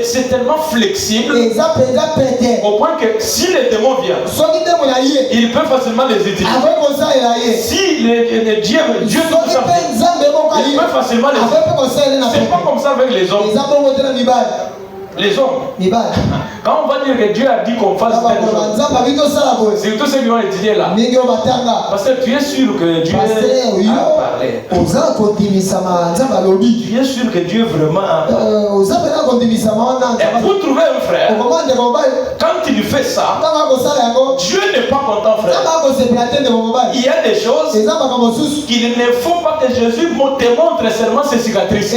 c'est tellement flexible au point que si les démons viennent, ils peuvent facilement les utiliser. Si Dieu tout ça, ils peuvent facilement les utiliser. C'est pas comme ça avec les hommes. Les hommes. Quand on va dire que Dieu a dit qu'on fasse telle chose, c'est tous ceux qui vont étudier là. Parce que tu es sûr que Dieu a parlé. Tu es sûr que Dieu vraiment a parlé. Et pour trouver un frère, quand il fait ça, Dieu n'est pas content, frère. Il y a des choses qu'il ne faut pas que Jésus te montre seulement ses cicatrices.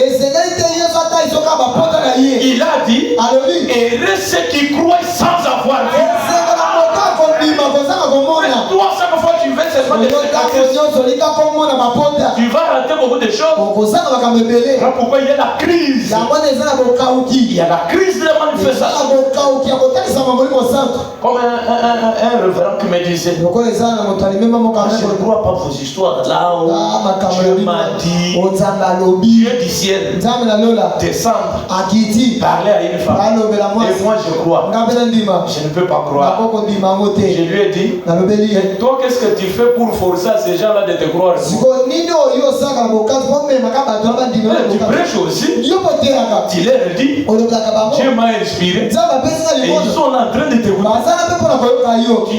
Il a dit, heureux ceux qui croient sans avoir vu. Toi, chaque fois que tu fais seulement des cicatrices, tu vas rater beaucoup de choses. Pourquoi il y a la crise? Il y a la crise de la manifestation. Comme un révérend qui me disait, je ne crois pas vos histoires là où Dieu m'a dit, Dieu du ciel descendre, parler à une femme. Et moi je crois. Je ne peux pas croire. Je lui ai dit, et toi qu'est-ce que tu fais pour forcer à ces gens-là de te croire? Tu prêches aussi. Tu leur dis, Dieu m'a inspiré. Et ils sont en train de te voir.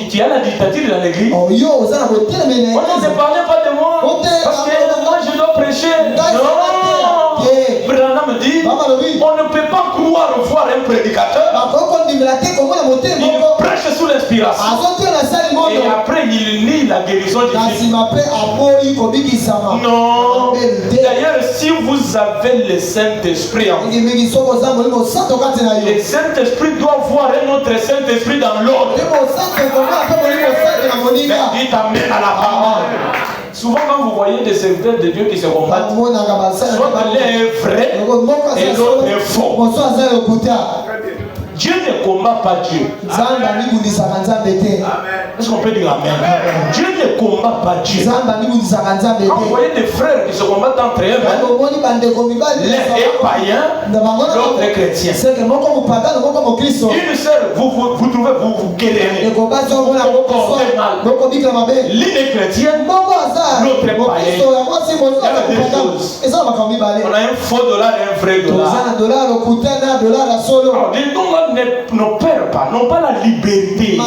Tu as la dictature dans l'église. On ne parlait pas de moi. Parce que moi je dois prêcher. Non. Branham dit, on ne peut pas croire voir un prédicateur. Il prêche sous l'inspiration. Et après il lit la guérison du Christ. Non. D'ailleurs, si vous avez le Saint-Esprit en vous, le Saint-Esprit doit voir un autre Saint-Esprit dans l'autre. Dites amen à la parole. Souvent quand vous voyez des serviteurs de Dieu qui se combattent, soit l'un est vrai et l'autre est faux. Dieu ne combat pas Dieu. Est-ce qu'on peut dire amen? Dieu ne combat pas Dieu. Quand vous voyez des frères qui se combattent entre eux, l'un est païen, l'autre est chrétien. Une sœur, vous trouvez, vous querellez, vous portez mal. L'une est chrétienne, l'autre est païen. Il y a des choses. On a un faux dollar et un vrai dollar. Ne perd pas, n'ont pas la liberté. Et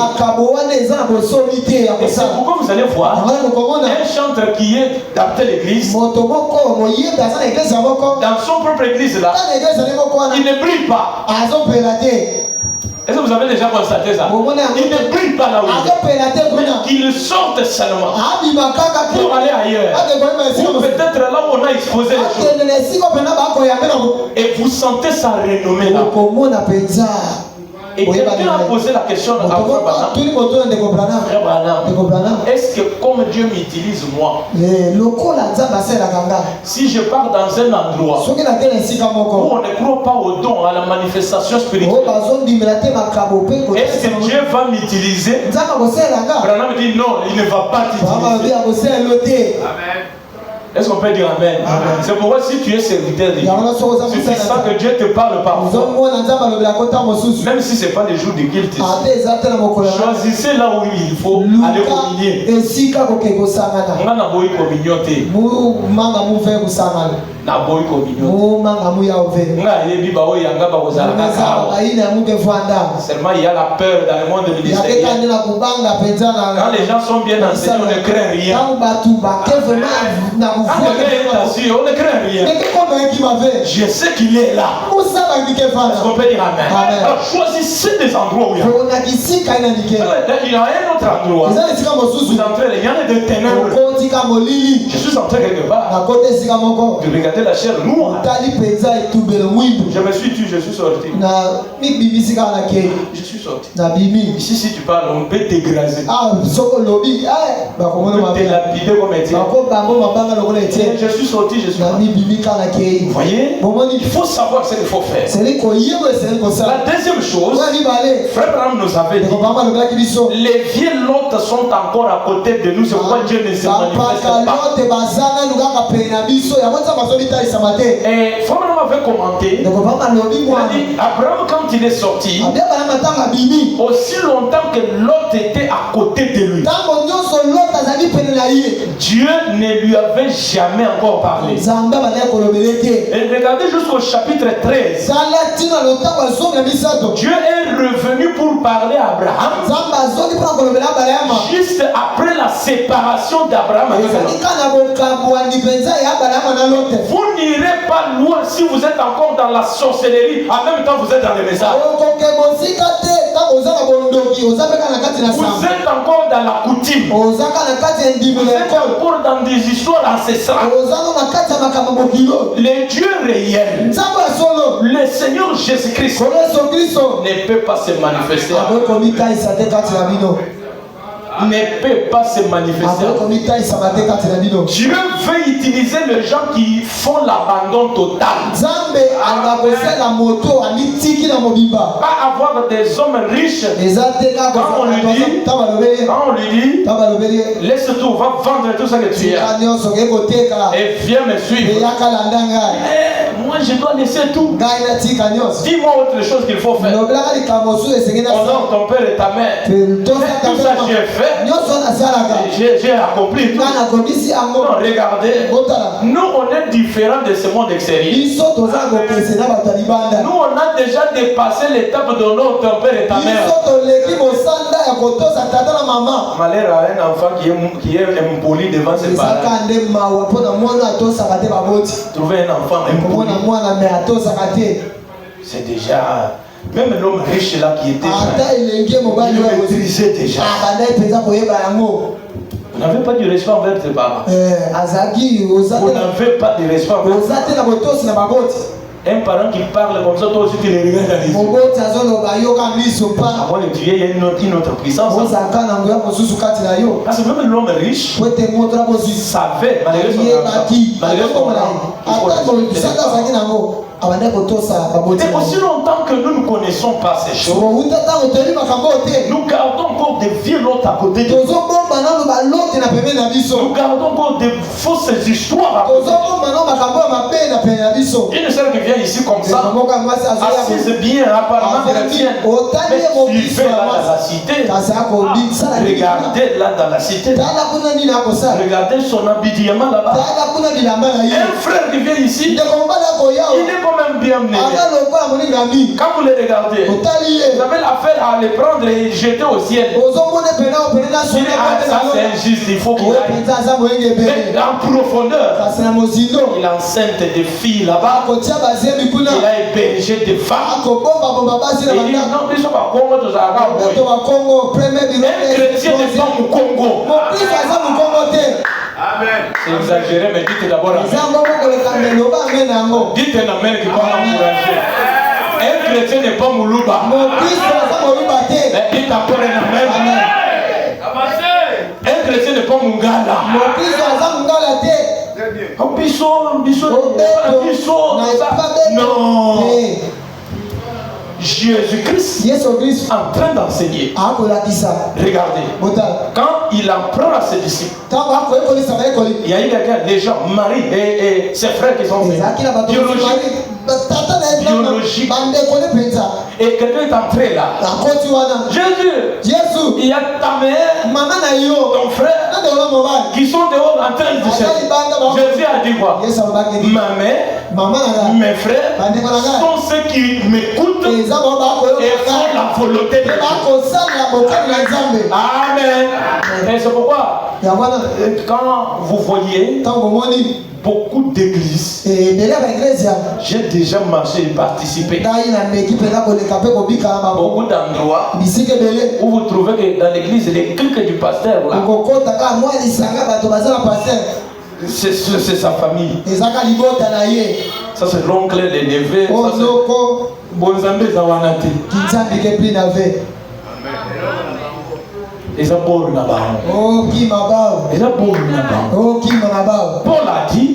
c'est pourquoi vous allez voir un chanteur qui est dans telle église, dans son propre église là, il ne brille pas. Est-ce que vous avez déjà constaté ça? Il ne brille pas là où il est. Qu'il sorte seulement pour aller ailleurs. Ou peut-être là où on a exposé les choses. Et vous sentez sa renommée là. Et quelqu'un a posé la question à Frère Branham, est-ce que comme Dieu m'utilise moi, si je pars dans un endroit où on ne croit pas au don, à la manifestation spirituelle, est-ce que Dieu va m'utiliser? Branham dit non, il ne va pas t'utiliser. Amen. Est-ce qu'on peut dire amen? C'est pourquoi si tu es serviteur de Dieu, c'est ça que Dieu te parle parfois. Même si ce n'est pas les jours de guilt, choisissez là où il faut aller communier. On a envoyé communauté. Seulement il y a la peur dans le monde ministériel. Quand les gens sont bien enseignés, on ne craint rien. Quand quelqu'un est assis, on ne craint rien. Je sais qu'il est là. Est-ce qu'on peut dire amen? Alors choisissez des endroits où il y a. Il y a un autre endroit. Vous entrez, il y en a des ténèbres. Je suis entré quelque part de regarder la chair noire. Je me suis tué, je suis sorti. Je suis sorti. Ici, si tu parles, on peut t'égraser. On peut te lapider comme Étienne. Je suis sorti, je suis sorti. Vous voyez, il faut savoir ce qu'il faut faire. La deuxième chose, Frère Branham nous avait dit, les vieilles lottes sont encore à côté de nous, c'est pourquoi Dieu ne se manifeste pas. Et Frère Branham avait commenté, il a dit, Abraham quand il est sorti, aussi longtemps que Lot était à côté de lui, Dieu ne lui avait jamais encore parlé. Et regardez jusqu'au chapitre 13. Dieu est revenu pour parler à Abraham juste après la séparation d'Abraham. Vous n'irez pas loin si vous êtes encore dans la sorcellerie. En même temps, vous êtes dans les messages. Vous êtes encore dans la coutume. Vous êtes encore dans des histoires ancestrales. Le Dieu réel, le Seigneur Jésus-Christ, ne peut pas se manifester. Ne peut pas se manifester. Dieu veut utiliser les gens qui font l'abandon total. Pas avoir des hommes riches. Quand on lui dit, laisse tout, va vendre tout ce que tu as et viens me suivre. Moi je dois laisser tout. Dis-moi autre chose qu'il faut faire. Honore ton père et ta mère. Tout ça j'ai fait. J'ai accompli tout. Non, regardez. Nous on est différents de ce monde extérieur. Nous on a déjà dépassé l'étape de notre père et ta mère. Malheur à un enfant qui est impoli devant ses parents. Trouver un enfant impoli, c'est déjà... Même l'homme riche là qui était il le maîtrisait déjà. Vous n'avez pas du respect envers tes parents. Vous n'avez pas de respect envers. Un parent qui parle comme ça, toi aussi tu les regardes dans les yeux. Avant de tuer, il y a une autre puissance. Parce que même l'homme riche savait, malgré et aussi longtemps que nous ne connaissons pas ces choses, nous gardons encore des vieilles lottes à côté de nous. Nous gardons encore des fausses histoires à côté de nous. Une sœur qui vient ici comme ça, assise bien, apparemment chrétienne, mais tu fais là dans la cité. Regardez là dans la cité. Regardez son habillement là-bas. Un frère qui vient ici, il est quand même bien mené. Quand vous les regardez, vous avez l'affaire à les prendre et jeter au ciel. Ça c'est injuste, il faut qu'il aille. Mais en profondeur, il enceinte des filles là-bas. Il a hébergé des femmes. Et il dit non, ils sont pas Congo, tous un chrétien n'est pas au Congo. Amen. C'est exagéré, mais dites d'abord amen. Dites un amen qui va m'encourager. Un chrétien n'est pas Moulouba. Mais dites encore un amen. Un chrétien n'est pas Mungala. Non. Jésus-Christ en train d'enseigner. Regardez, quand il en prend à ses disciples, il y a eu quelqu'un, des gens, Marie et ses frères qui sont biologiques. Et quelqu'un est entré là. Jésus, il y a ta mère, ton frère, qui sont dehors en train de chercher. Jésus a dit quoi? Ma mère, mes frères sont ceux qui m'écoutent et font la volonté de Dieu. Amen. Et c'est pourquoi quand vous voyez beaucoup d'églises. J'ai déjà marché et participé. Beaucoup d'endroits où vous trouvez que dans l'église, les clics du pasteur, là, c'est sa famille. Ça c'est l'oncle, les neveux. Paul a dit,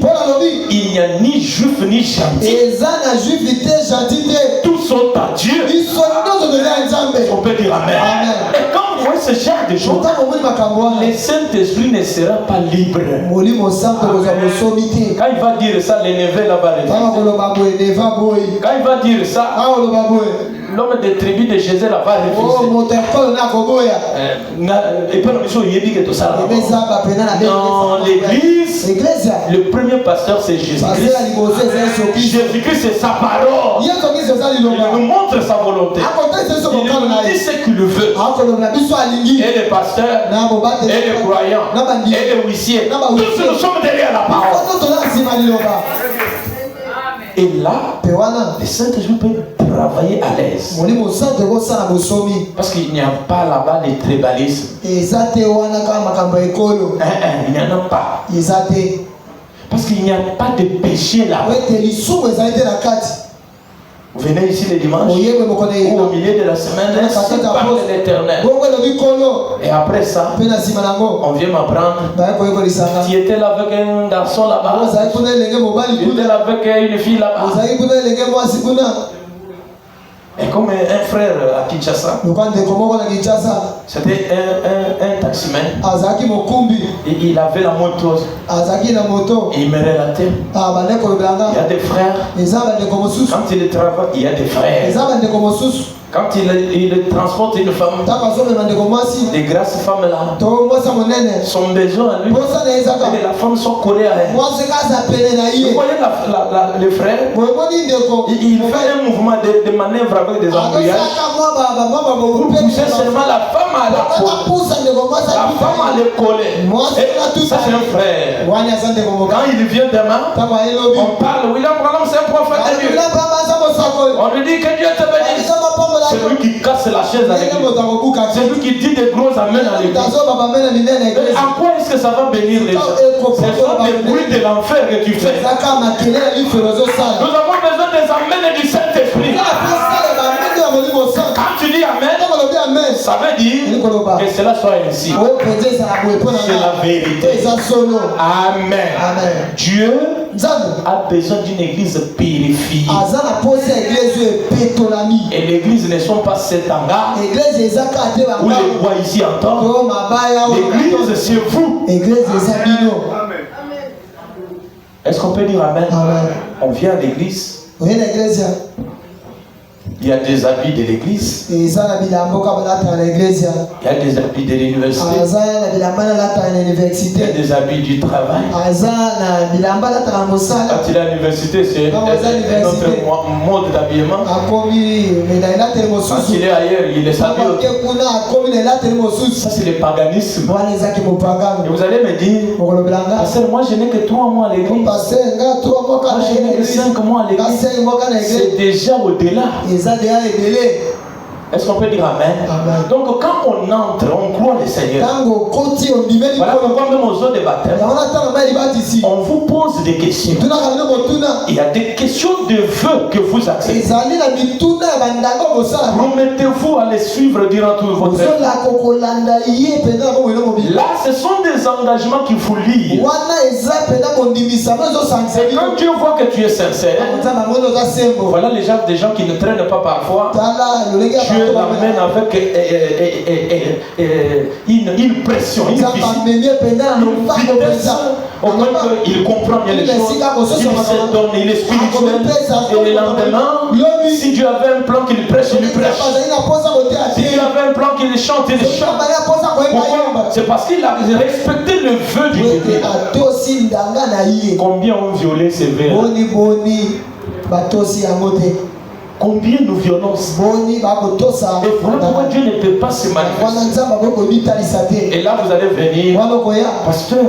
il n'y a ni juif ni gentil. Tous sont à Dieu. On peut dire amen. Et quand vous voyez ce genre de choses, le Saint-Esprit ne sera pas libre. Quand il va dire ça, les neveux là-bas. Quand il va dire ça, l'homme des tribus de Jésus là va refuser. Dans l'église, le premier pasteur c'est Jésus-Christ. Jésus-Christ c'est sa parole. Il nous montre sa volonté. Il nous dit ce qu'il veut. Et les pasteurs, et les croyants, et les huissiers, tous nous sommes derrière la parole. Et là, le Saint-Esprit peut travailler à l'aise. Parce qu'il n'y a pas là-bas de tribalisme. Il n'y en a pas. Parce qu'il n'y a pas de péché là-bas. Vous venez ici le dimanche ou au milieu de la semaine, c'est par l'Éternel. Et après ça, on vient m'apprendre. Tu étais là avec un garçon là-bas. Tu étais là avec une fille là-bas. Et comme un frère à Kinshasa, c'était un taximan. Et il avait la moto. Et il me relatait. Il y a des frères. Quand il travaille, il y a des frères. Quand il transporte une femme, des grasses femmes là, son besoin à lui, que la femme soit collée à elle. Vous voyez le frère, il fait un mouvement de manœuvre avec des embrayages pour pousser seulement la femme à la coller. La femme à le coller. Et ça c'est un frère. Quand il vient demain, on parle, William Branham c'est un prophète de Dieu. On lui dit que Dieu te bénisse. C'est lui qui casse la chaise à l'église. C'est lui qui dit des gros amens à l'église. À quoi est-ce que ça va bénir les gens? Ce sont des bruits de l'enfer que tu fais. Nous avons besoin des amens du Saint-Esprit. Quand tu dis amen, ça veut dire que cela soit ainsi. C'est la vérité. Amen. Dieu a besoin d'une église purifiée. Et l'église ne sont pas cet hangar où les voix ici entendent. L'église c'est vous. Est-ce qu'on peut dire amen? On vient à l'église. Il y a des habits de l'église. Il y a des habits de l'université. Il y a des habits du travail. Quand il est à l'université, c'est notre mode d'habillement. Quand il est ailleurs, il est habillé. Ça, c'est le paganisme. Et vous allez me dire, pasteur, moi je n'ai que 3 mois à l'église. Moi je n'ai que 5 mois à l'église. C'est déjà au-delà. Est-ce qu'on peut dire amen? Donc quand on entre, on croit le Seigneur. Voilà pourquoi même aux eaux de baptême, on vous pose des questions. Il y a des questions de vœux que vous acceptez. Promettez-vous à les suivre durant tout votre vie. Là, ce sont des engagements qu'il faut lire. Et quand Dieu voit que tu es sincère, voilà les gens, des gens qui ne traînent pas parfois. Dieu l'amène avec une pression, une vitesse, au point qu'il comprend bien les choses. Il se donne, il est spirituel. Et le lendemain, si Dieu avait un plan qu'il prêche, il prêche. Si Dieu avait un plan qu'il chante, il chante. Pourquoi? C'est parce qu'il a respecté le vœu du Dieu. Combien ont violé ces vœux? Combien de violences. Et voilà pourquoi Dieu ne peut pas se manifester. Et là vous allez venir. Pasteur,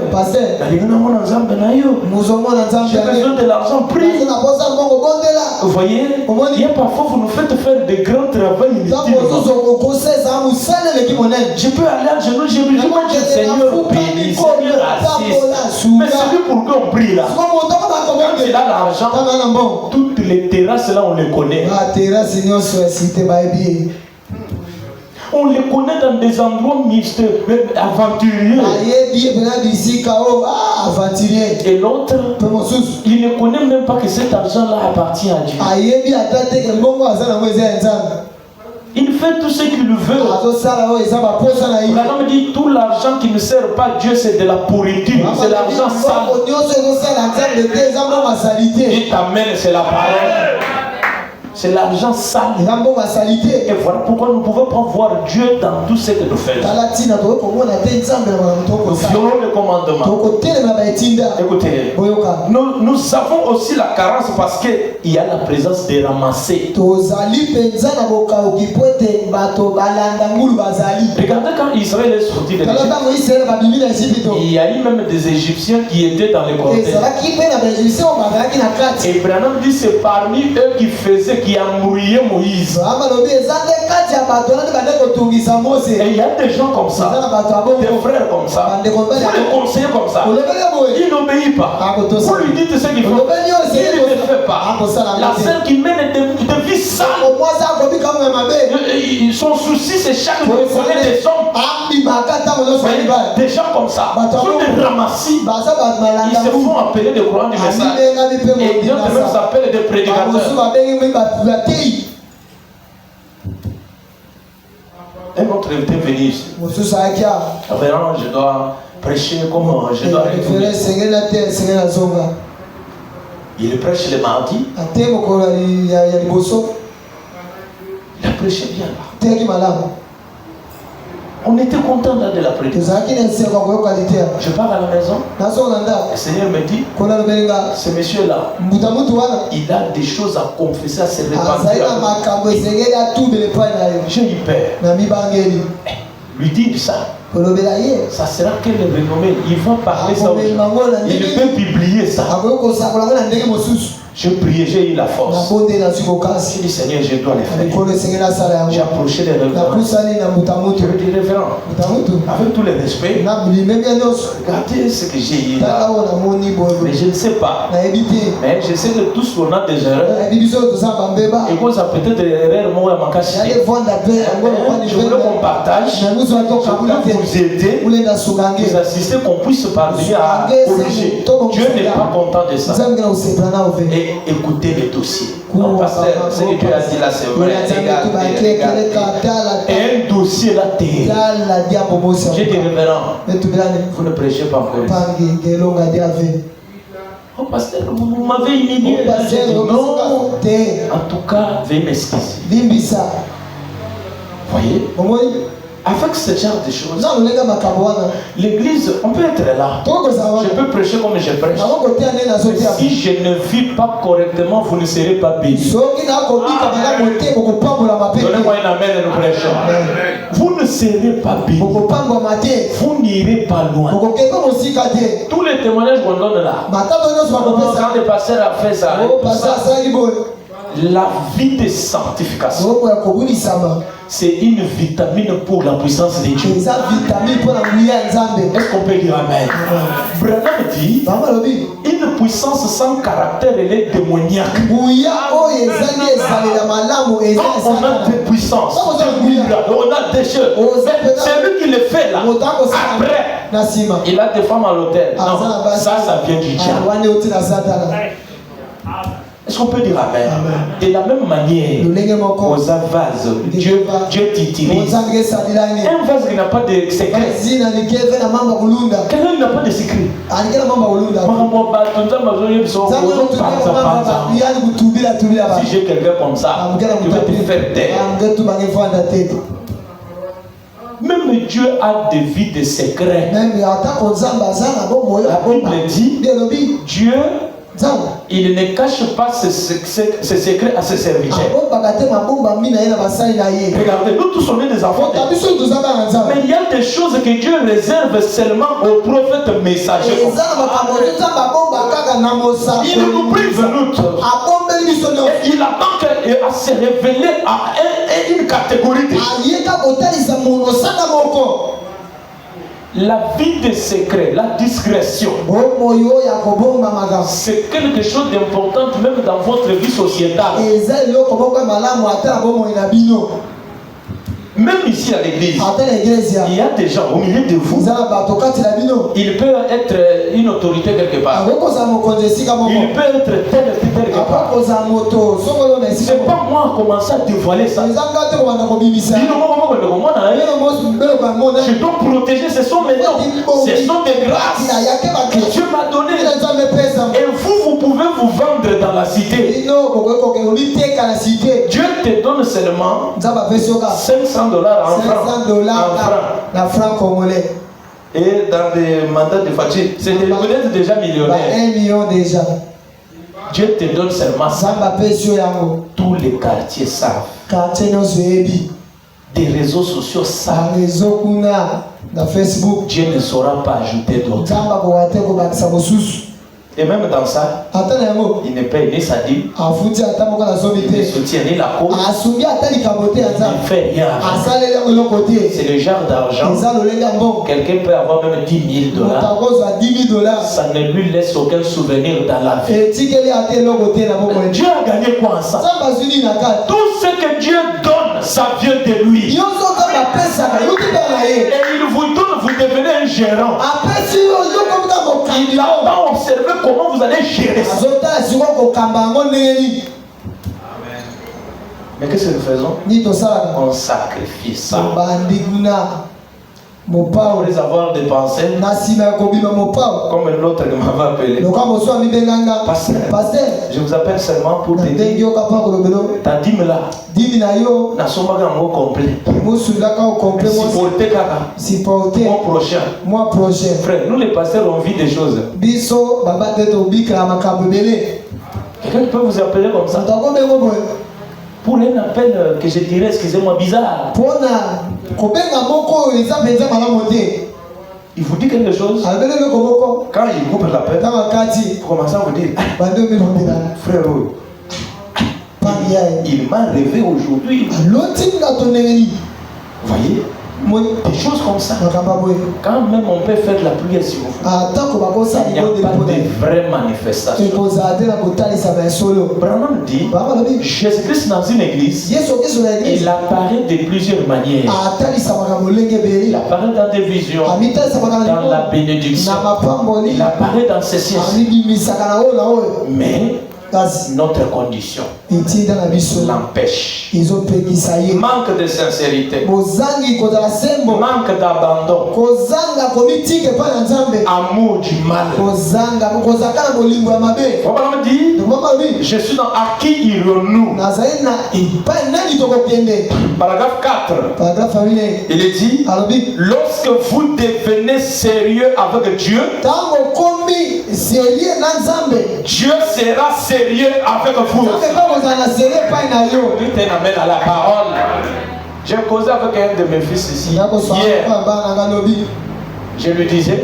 j'ai besoin de l'argent, prie. Vous voyez, il y a parfois vous nous faites faire des grands travaux inutiles. Je peux aller à genoux, je me dis, Seigneur béni, Seigneur assiste. Mais celui pour qui on prie là, quand il a l'argent, toutes les terrasses là on les connaît. On les connaît dans des endroits mixtes, aventuriers. Et l'autre, il ne connaît même pas que cet argent-là appartient à Dieu. Il fait tout ce qu'il veut. La dit tout l'argent qui ne sert pas à Dieu, c'est de la pourriture, c'est l'argent sale. Et t'amène, c'est la parole. C'est l'argent sale. Et voilà pourquoi nous ne pouvons pas voir Dieu dans tout ce que nous faisons. Nous violons le commandement. Écoutez, nous avons aussi la carence parce qu'il y a la présence des ramassés. Regardez quand Israël est sorti de l'Égypte, il y a eu même des Égyptiens qui étaient dans les cortèges. Et Branham dit c'est parmi eux qui faisaient, qui embrouillaient Moïse. Et il y a des gens comme ça, des frères comme ça, des conseillers comme ça. Il n'obéit pas. Vous lui dites ce qu'il faut, il ne le fait pas. La sœur qui mène des vies sales, son souci c'est chaque jour de connaître des hommes. Des gens comme ça, sont des ramassis. Ils se font appeler des courants du message. Et d'autres même s'appellent des prédicateurs. Un autre invité venu ici. Vraiment, je dois prêcher comme je dois retourner. Il prêche le mardi. Il a prêché bien là. On était content de la prédication. Je pars à la maison. Le Seigneur me dit, ce monsieur-là, il a des choses à confesser, à se repentir. J'ai eu peur. Lui dire ça. Ça sera quelle renommée. Il va parler ça. Il peut publier ça. Je priais, j'ai eu la force. J'ai dit Seigneur, je dois le faire. J'ai approché les révérends. Je veux dire révérend. Avec tout le respect. Regardez ce que j'ai eu là. Mais je ne sais pas. Mais je sais que tous on a des erreurs. Et quand ça peut être des erreurs, moi, je m'en cache. Je voulais qu'on partage. Je voulais vous aider. Vous assister, qu'on puisse parvenir à corriger. Dieu n'est pas content de ça. Et écoutez les dossiers. Non, pasteur, ce que Dieu a dit là, c'est vrai. Regardez. Et un dossier là, j'ai dit révérend, vous ne prêchez pas encore. Oh, pasteur, vous m'avez humilié. Non. En tout cas, veuillez m'excuser. Voyez? Avec ce genre de choses, l'église, on peut être là. Je peux prêcher comme je prêche. Si je ne vis pas correctement, vous ne serez pas béni. Donnez-moi un amen et nous prêchons. Vous ne serez pas béni. Vous n'irez pas loin. Tous les témoignages qu'on donne là, quand le pasteur a fait ça, la vie de sanctification, c'est une vitamine pour la puissance de Dieu. Est-ce qu'on peut dire amen? Branham dit, une puissance sans caractère, elle est démoniaque. On a des puissances, on a des choses. C'est lui qui le fait là. Après, il a des femmes à l'hôtel. Non, ça vient du diable. Est-ce qu'on peut dire amen? De la même manière, aux vases, Dieu t'utilise. Un vase qui n'a pas de secret. Quelqu'un n'a pas de secret. Si j'ai quelqu'un comme ça, il va te faire taire. Même Dieu a des vies de secrets. La Bible dit, Dieu Il ne cache pas ses secrets à ses serviteurs. Regardez, nous tous on est des enfants. Mais il y a des choses que Dieu réserve seulement aux prophètes messagers. Il nous prive nous tous. Il attend à se révéler à une catégorie de la vie des secrets, la discrétion, c'est quelque chose d'important même dans votre vie sociétale. Même ici à l'église, il y a des gens au milieu de vous. Il peut être une autorité quelque part. Il peut être tel quelque part. C'est pas moi qui commence à dévoiler ça. Je dois protéger, ce sont mes dons. Ce sont des grâces que Dieu m'a données. Et vous pouvez vous vendre dans la cité. Dieu te donne seulement $500 en francs congolais. Et dans des mandats de facture, c'est vous êtes déjà millionnaire. 1 million déjà. Dieu te donne seulement ça. Tous les quartiers savent. Des réseaux sociaux savent. Dieu ne saura pas ajouter d'autres. Et même dans ça, il ne paye ni sa dîme, il ne soutient ni la cause, il ne fait rien. C'est le genre d'argent, quelqu'un peut avoir même $10,000. Ça ne lui laisse aucun souvenir dans la vie. Dieu a gagné quoi en ça? Tout ce que Dieu donne, ça vient de lui. Et il vous donne, vous devenez un gérant. Il n'a pas observé comment vous allez gérer ça. Mais qu'est-ce que nous faisons? On sacrifie ça. Pour les avoir dépensés, comme l'autre qui m'avait appelé. Pasteur, je vous appelle seulement pour te dire ta dîme là, n'a pas un mot complet. Supporter mois prochain. Frère, nous les pasteurs on vit des choses. Quelqu'un peut vous appeler comme ça pour un appel que je dirais, excusez-moi, bizarre. Il vous dit quelque chose. Quand il coupe l'appel, vous commencez à vous dire frère, il m'a rêvé aujourd'hui. Vous voyez? Des choses comme ça. Quand même on peut faire de la prière si vous voulez. Il n'y a pas de vraie manifestation. Branham dit, Jésus-Christ dans une église, il apparaît de plusieurs manières. Il apparaît dans des visions, dans la bénédiction. Il apparaît dans ceci. Mais notre condition l'empêche. Manque de sincérité, manque d'abandon, amour du mal. Je suis dans à qui irons-nous? Paragraphe 4. Il est dit, lorsque vous devenez sérieux avec Dieu, Dieu sera sérieux avec vous. Tu t'amènes à la parole. J'ai causé avec un de mes fils ici hier. Je lui disais,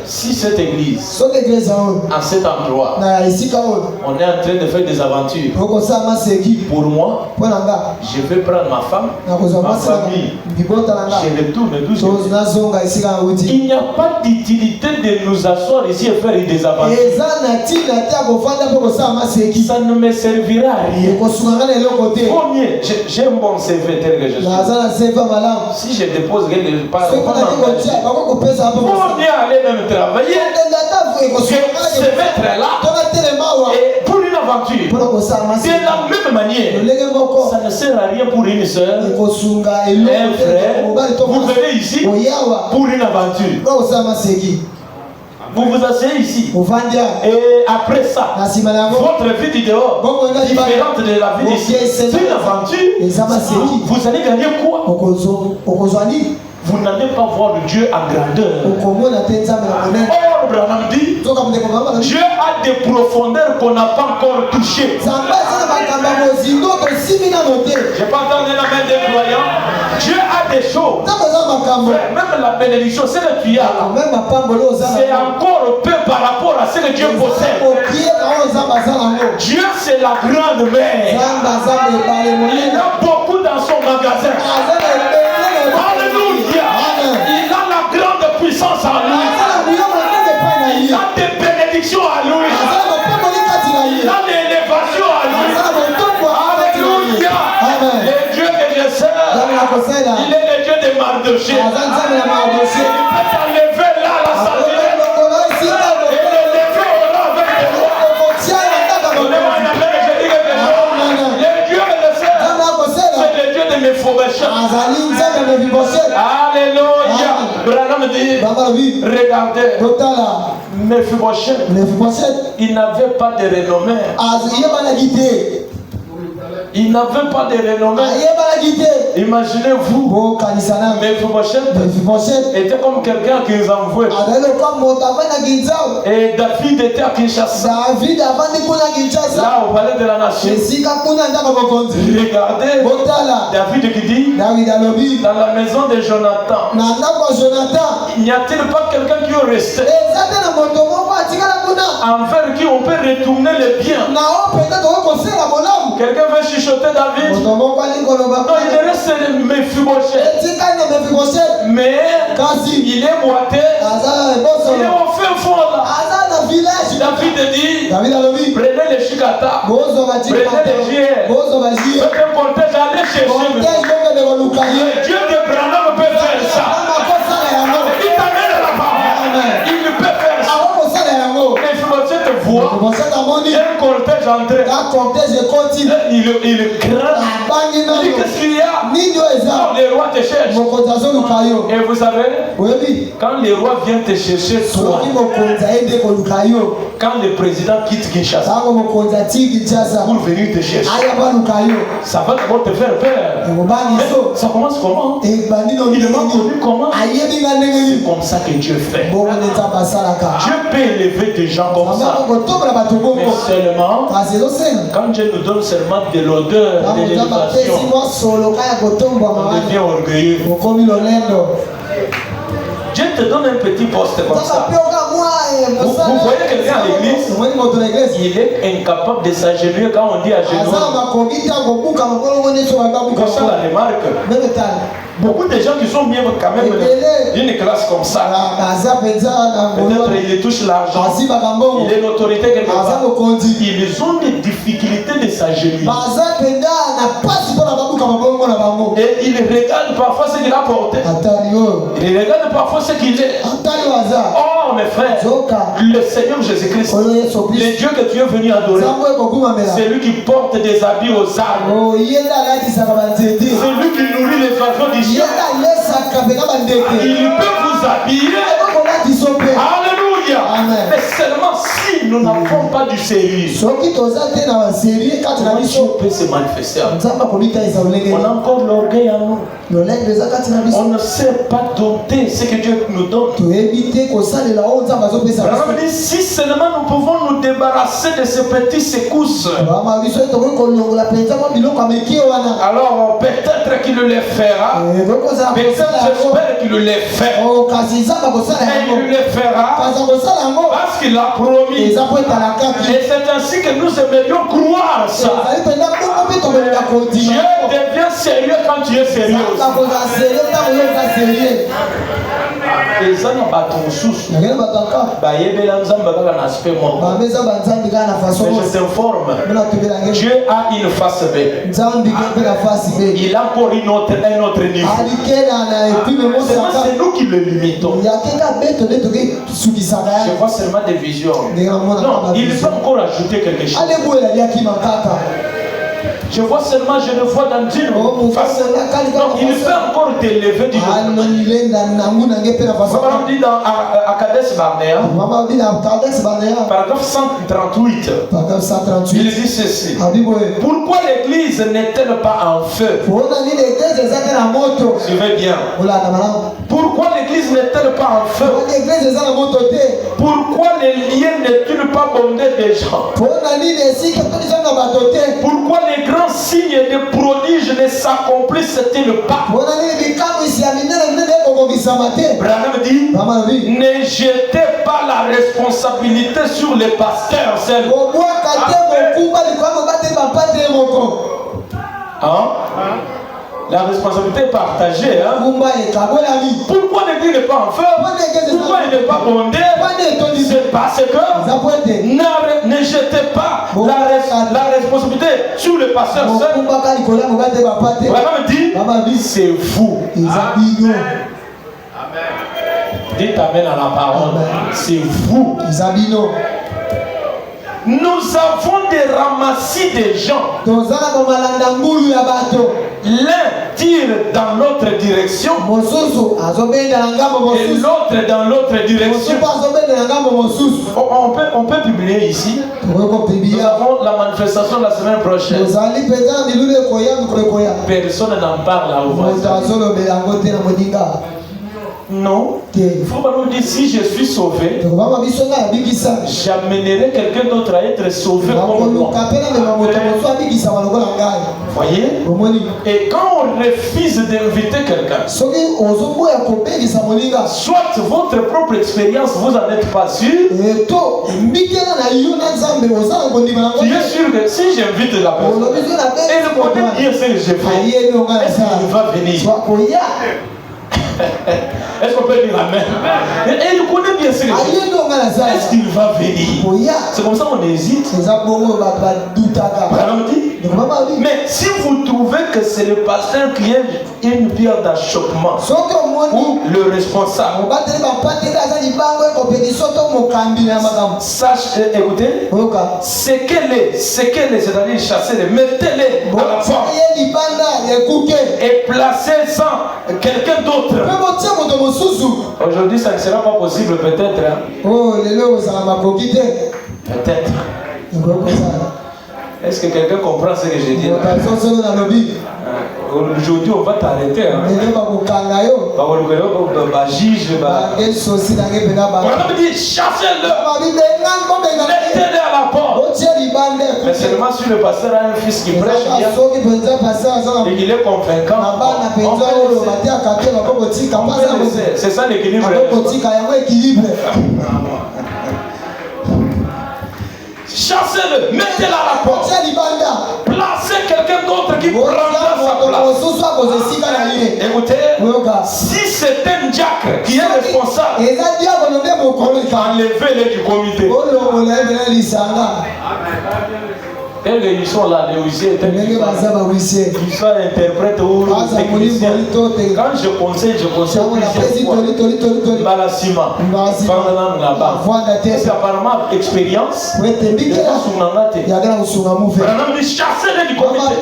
si cette église, à cet endroit, on est en train de faire des aventures, pour moi, je vais prendre ma femme, ma famille, je retourne doucement. Il n'y a pas d'utilité de nous asseoir ici et faire des aventures. Ça ne me servira à rien. Vaut mieux, j'ai un bon CV tel que je suis. Si je dépose quelque part, faut bien aller même travailler. Je vais être là. Et pour une aventure, de la même manière, ça ne sert à rien pour une soeur, un frère. Vous venez ici pour une aventure. Vous vous asseyez ici. Et après ça, votre vie du dehors, différente de la vie d'ici. C'est une aventure. Vous allez gagner quoi? vous n'allez pas voir Dieu en grandeur. Or, Branham dit, Dieu a des profondeurs qu'on n'a pas encore touchées. J'ai pas entendu la main des croyants. Dieu a des choses. Même la bénédiction, c'est le tuyau. C'est encore peu par rapport à ce que Dieu possède. Dieu, c'est la grande mère. Il a beaucoup dans son magasin. Alléluia. Il a la grande puissance en lui. Il a des bénédictions à lui. Il a l'élévation à lui. Alléluia. Le Dieu que je sers, il est le Dieu de Mardoché. Il peut t'enlever là la santé. Et l'élever au rang avec des rois. Le Dieu que je sers, c'est le Dieu de mes Méphibosheth. Alléluia. Branham dit, regardez, Méphibosheth, il n'avait pas de renommée. Il n'avait pas de renommée. Imaginez-vous, Méphibosheth était comme quelqu'un qui nous envoie. Et David était à Kinshasa. Là, au palais de la nation. Regardez, David qui dit, dans la maison de Jonathan, n'y a-t-il pas quelqu'un qui est resté envers qui on peut retourner les biens? Quelqu'un veut chuchoter David? Non, il reste Méphibosheth. Mais il est boité. Il est au fin fond là. David dit, prenez les chicata, prenez les JR, faites un cortège, allez chercher. Dieu de Branham peut faire ça. Il t'amène là-bas. Il peut faire ça. Méphibosheth voit un cortège entrer. Il craint. Il dit, qu'est-ce qu'il y a? Non, les rois te cherchent. Et vous savez, quand les rois viennent te chercher, toi, quand le président quitte Kinshasa pour venir te chercher, ça va d'abord te faire peur. Mais ça commence comment? Il m'a connu comment? C'est comme ça que Dieu fait. Dieu peut élever des gens comme ça. Mais seulement, quand Dieu nous donne seulement de l'odeur, de l'élévation, on devient orgueilleux. Dieu te donne un petit poste comme ça. Vous voyez quelqu'un à l'église, il est incapable de s'agenouiller quand on dit à genoux. Comme ça la remarque. Beaucoup de gens qui sont bien quand même d'une classe comme ça. Peut-être ils touchent l'argent. Il est l'autorité quelque part. Ils ont des difficultés de s'agenouiller. Et ils regardent parfois ce qu'il a porté. Ils regardent parfois ce qu'il est. Oh mes frères, le Seigneur Jésus-Christ, le Dieu que tu es venu adorer, c'est lui qui porte des habits aux arbres. C'est lui qui nourrit les oiseaux du ciel. Il peut vous habiller. Alléluia. Mais seulement si nous n'avons pas du sérieux, on peut se manifester. On a encore l'orgueil en nous. On ne sait pas dompter ce que Dieu nous donne. Si seulement nous pouvons nous débarrasser de ces petites secousses, alors peut-être qu'il les fera. Peut-être j'espère qu'il les fait. Mais il les fera parce qu'il a promis. Et c'est ainsi que nous aimerions croire ça. Dieu devient sérieux quand tu es sérieux. Et ça n'a pas ton souci. Mais je t'informe, Dieu a une face B. Il a encore un autre niveau. C'est nous qui le limitons. Je vois seulement des visions. Non, il peut encore ajouter quelque chose. Je vois seulement, je le vois dans Dieu. Donc il peut encore t'élever du Par exemple, dit dans Kadesh Barnea, paragraphe 138, il dit ceci. Pourquoi l'église n'est-elle pas en feu? Suivez bien. Pourquoi l'église n'est-elle pas en feu? Pourquoi les liens n'est-ils pas bondés des gens? Pourquoi les grands signes et les prodiges ne s'accomplissent-ils pas? Branham dit, ne jetez pas la responsabilité sur les pasteurs seuls. La responsabilité est partagée. Pourquoi l'église n'est pas en feu? Pourquoi il n'est pas bondé? C'est parce que ne jetez pas la responsabilité sur le pasteur seul. Vraiment dit, c'est vous. Dites amen à la parole. C'est vous. Nous avons des ramassis de gens. L'un tire dans l'autre direction et l'autre dans l'autre direction. On peut publier ici. Nous avons la manifestation la semaine prochaine. Personne n'en parle à vous. Non. Il faut pas nous dire si je suis sauvé, j'amènerai quelqu'un d'autre à être sauvé comme moi. Voyez? Et quand on refuse d'inviter quelqu'un, soit votre propre expérience, vous n'en êtes pas sûr. Tu es sûr que si j'invite la personne, et le problème dire ce que j'ai fait, est-ce qu'il va venir? Est-ce qu'on peut dire amen? Et il connaît bien ce que j'ai. Est-ce qu'il va venir? C'est comme ça qu'on hésite. Mais si vous trouvez que c'est le pasteur qui est une pierre d'achoppement ou le responsable, sachez, écoutez, c'est qu'elle est, c'est-à-dire chasser, mettez-les à la porte et placez-en quelqu'un d'autre. Aujourd'hui, ça ne sera pas possible, peut-être. Peut-être. Est-ce que quelqu'un comprend ce que je dis? Aujourd'hui, on va t'arrêter. On dit chassez-le. Mettez-le à la porte. Mais seulement si le pasteur a un fils qui prêche bien et qu'il est convaincant, c'est ça l'équilibre. Chassez-le, mettez-le à la porte. Placez quelqu'un d'autre qui prendra sa place. Écoutez, si c'est un diacre qui est responsable, enlevez-le du comité. Et ils sont là, les huissiers, ils sont interprètes ou techniciens. Quand je conseille plusieurs fois. C'est apparemment expérience. Chassez-les du comité.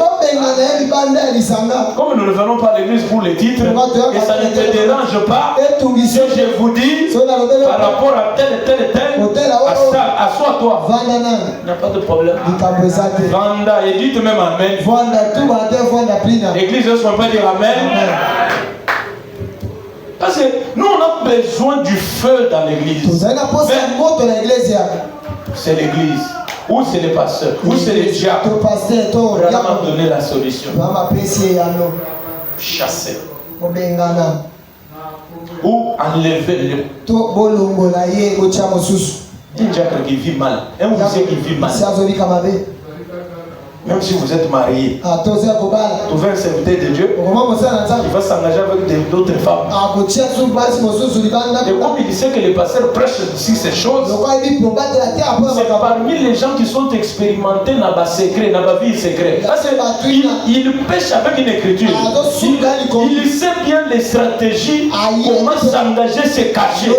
Comme nous ne venons pas à l'église pour les titres, et ça ne te dérange pas, si je vous dis par rapport à tel et tel et tel, assois-toi. Il n'y a pas de problème. Vanda, et dites même amen. L'église, est-ce qu'on peut dire amen? Parce que nous, on a besoin du feu dans l'église. C'est l'église, ou c'est les pasteurs, ou c'est les diacres. Vraiment m'a donné la solution. Chasser. Ou enlever-le. Un diacre qui vit mal, un officier qui vit mal. Même si vous êtes marié, trouver un serviteur de Dieu, il va s'engager avec d'autres femmes. Et comme il sait que les pasteurs prêchent sur ces choses, c'est parmi les gens qui sont expérimentés dans le secret, dans la vie secrète. Il pêche avec une écriture. Il sait bien les stratégies, comment s'engager, se cacher.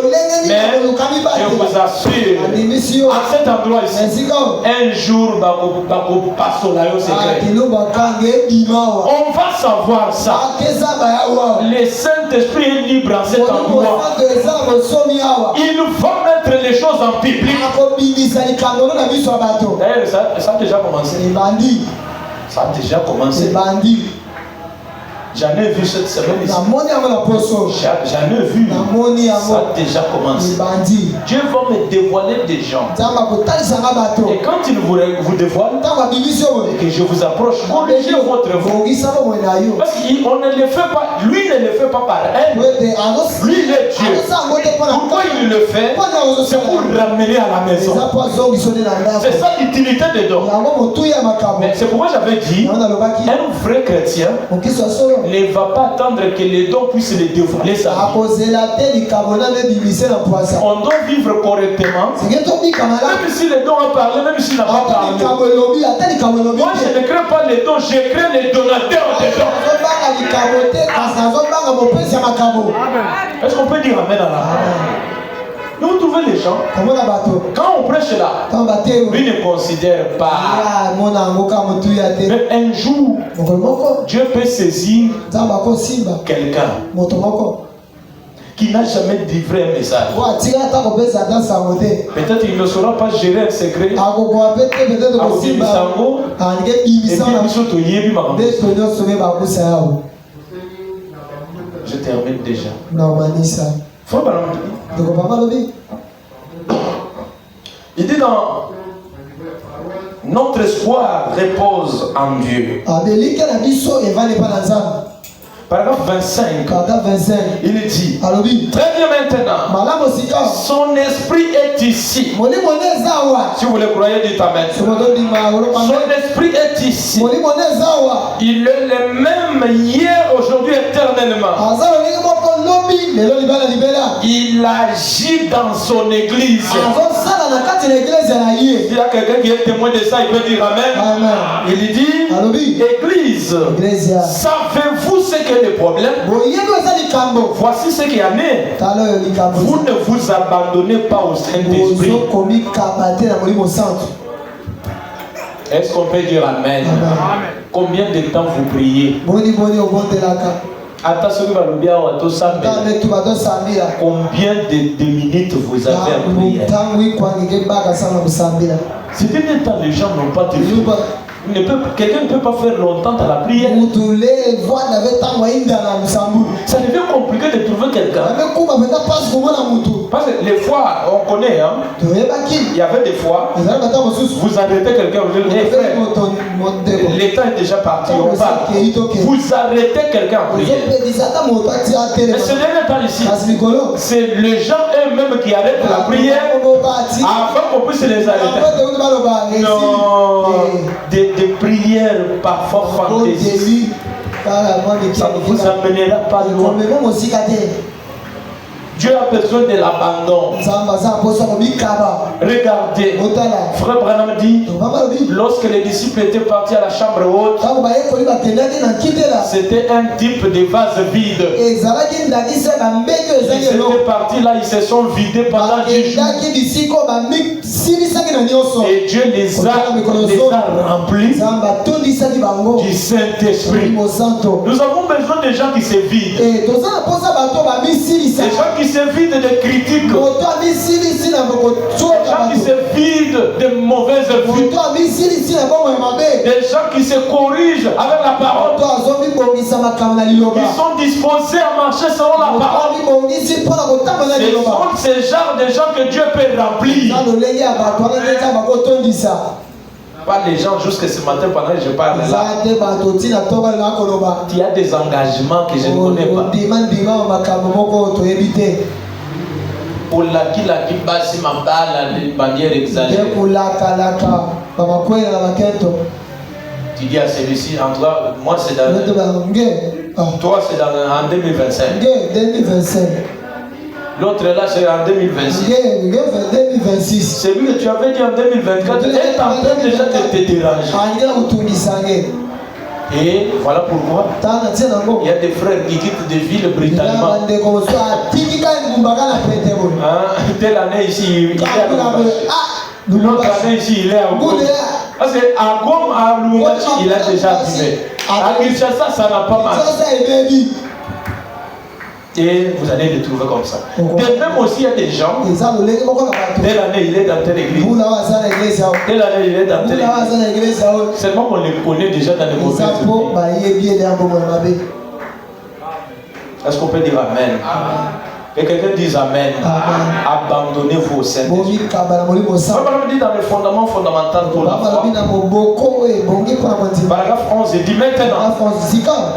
Mais je vous assure, à cet endroit ici, un jour, On va savoir ça. Le Saint-Esprit est libre en cet endroit. Il faut mettre les choses en public. D'ailleurs, ça a déjà commencé. Ça a déjà commencé. J'en ai vu cette semaine ici. J'en ai vu. Ça a déjà commencé. Dieu va me dévoiler des gens. Et quand il vous dévoile, et que je vous approche, corrigez votre voix. Parce qu'on ne le fait pas. Lui ne le fait pas par elle. Lui, il est Dieu. Pourquoi il le fait? C'est pour ramener à la maison. C'est ça l'utilité des dons. Mais c'est pourquoi j'avais dit, un vrai chrétien ne va pas attendre que les dons puissent les dévoiler sa vie. On doit vivre correctement. Même si les dons ont parlé, même s'il n'a pas parlé. Moi, je ne crée pas les dons, je crée les donateurs des dons. Est-ce qu'on peut dire amen à la fin? Vous trouvez les gens, quand on prêche là, lui ne considère pas. Mais un jour, Dieu peut saisir quelqu'un qui n'a jamais livré un message. Peut-être il ne saura pas gérer un secret. Je termine déjà. Il dit dans notre espoir repose en Dieu. Paragraphe 25. Il dit, très bien maintenant, son esprit est ici. Si vous le croyez, dites amen. Son esprit est ici. Il est le même hier, aujourd'hui, éternellement. Il agit dans son église. Il y a quelqu'un qui est témoin de ça, il peut dire amen. Il dit, église, savez-vous ce qu'est le problème? Voici ce qu'il y en a. Vous ne vous abandonnez pas au Saint-Esprit. Est-ce qu'on peut dire amen? Combien de temps vous priez? Combien de minutes vous avez à prier? C'est un temps, les gens n'ont pas de vie. Quelqu'un ne peut pas faire longtemps à la prière. Ça devient compliqué de trouver quelqu'un. Parce que les fois, on connaît, hein? Il y avait des fois, vous arrêtez quelqu'un, vous dites, hey frère, l'état est déjà parti, on parle. Vous arrêtez quelqu'un à prier. Et ce dernier temps ici, c'est les gens eux-mêmes qui arrêtent la prière afin qu'on puisse les arrêter. Non, des prières parfois fantaisies. Ça ne vous amènera pas loin. Dieu a besoin de l'abandon. Regardez, Frère Branham dit, lorsque les disciples étaient partis à la chambre haute, c'était un type de vase vide. Ils étaient partis là, ils se sont vidés pendant 10 jours. Et Dieu les a remplis du Saint-Esprit. Nous avons besoin de gens qui se vident. Des gens qui se vident de critiques. Des gens qui se vident de mauvaises vues. Des gens qui se corrigent avec la parole. Ils sont disposés à marcher selon la parole. Ce sont ces genres de gens que Dieu peut remplir. Pas les gens jusqu'à ce matin pendant que je parle là. Il y a des engagements que je ne connais pas. Pour la qui basi ma balle, les bannières exagérées. Tu dis à celui-ci, en toi, moi c'est dans. Toi c'est en 2025. L'autre là c'est en 2026. Celui que tu avais dit en 2024 est en train déjà de te déranger. Et voilà pourquoi il y a des frères qui quittent des villes brutalement. Telle année ici, il est à Lubumbashi. L'autre année ici, il est à Uganda. Parce qu'à Goma, à Lubumbashi, il a déjà fumé. À Kinshasa, ça n'a pas marché. Et vous allez les trouver comme ça. De même aussi, il y a des gens. Telle année, il est dans telle église. Telle année, il est dans telle église. Seulement qu'on les connaît déjà dans les mauvaises églises. Est-ce qu'on peut dire Amen? Et quelqu'un dise Amen. Abandonnez-vous au Saint-Esprit. On dit dans le fondement fondamental pour la foi. Paragraphe 11, il dit maintenant.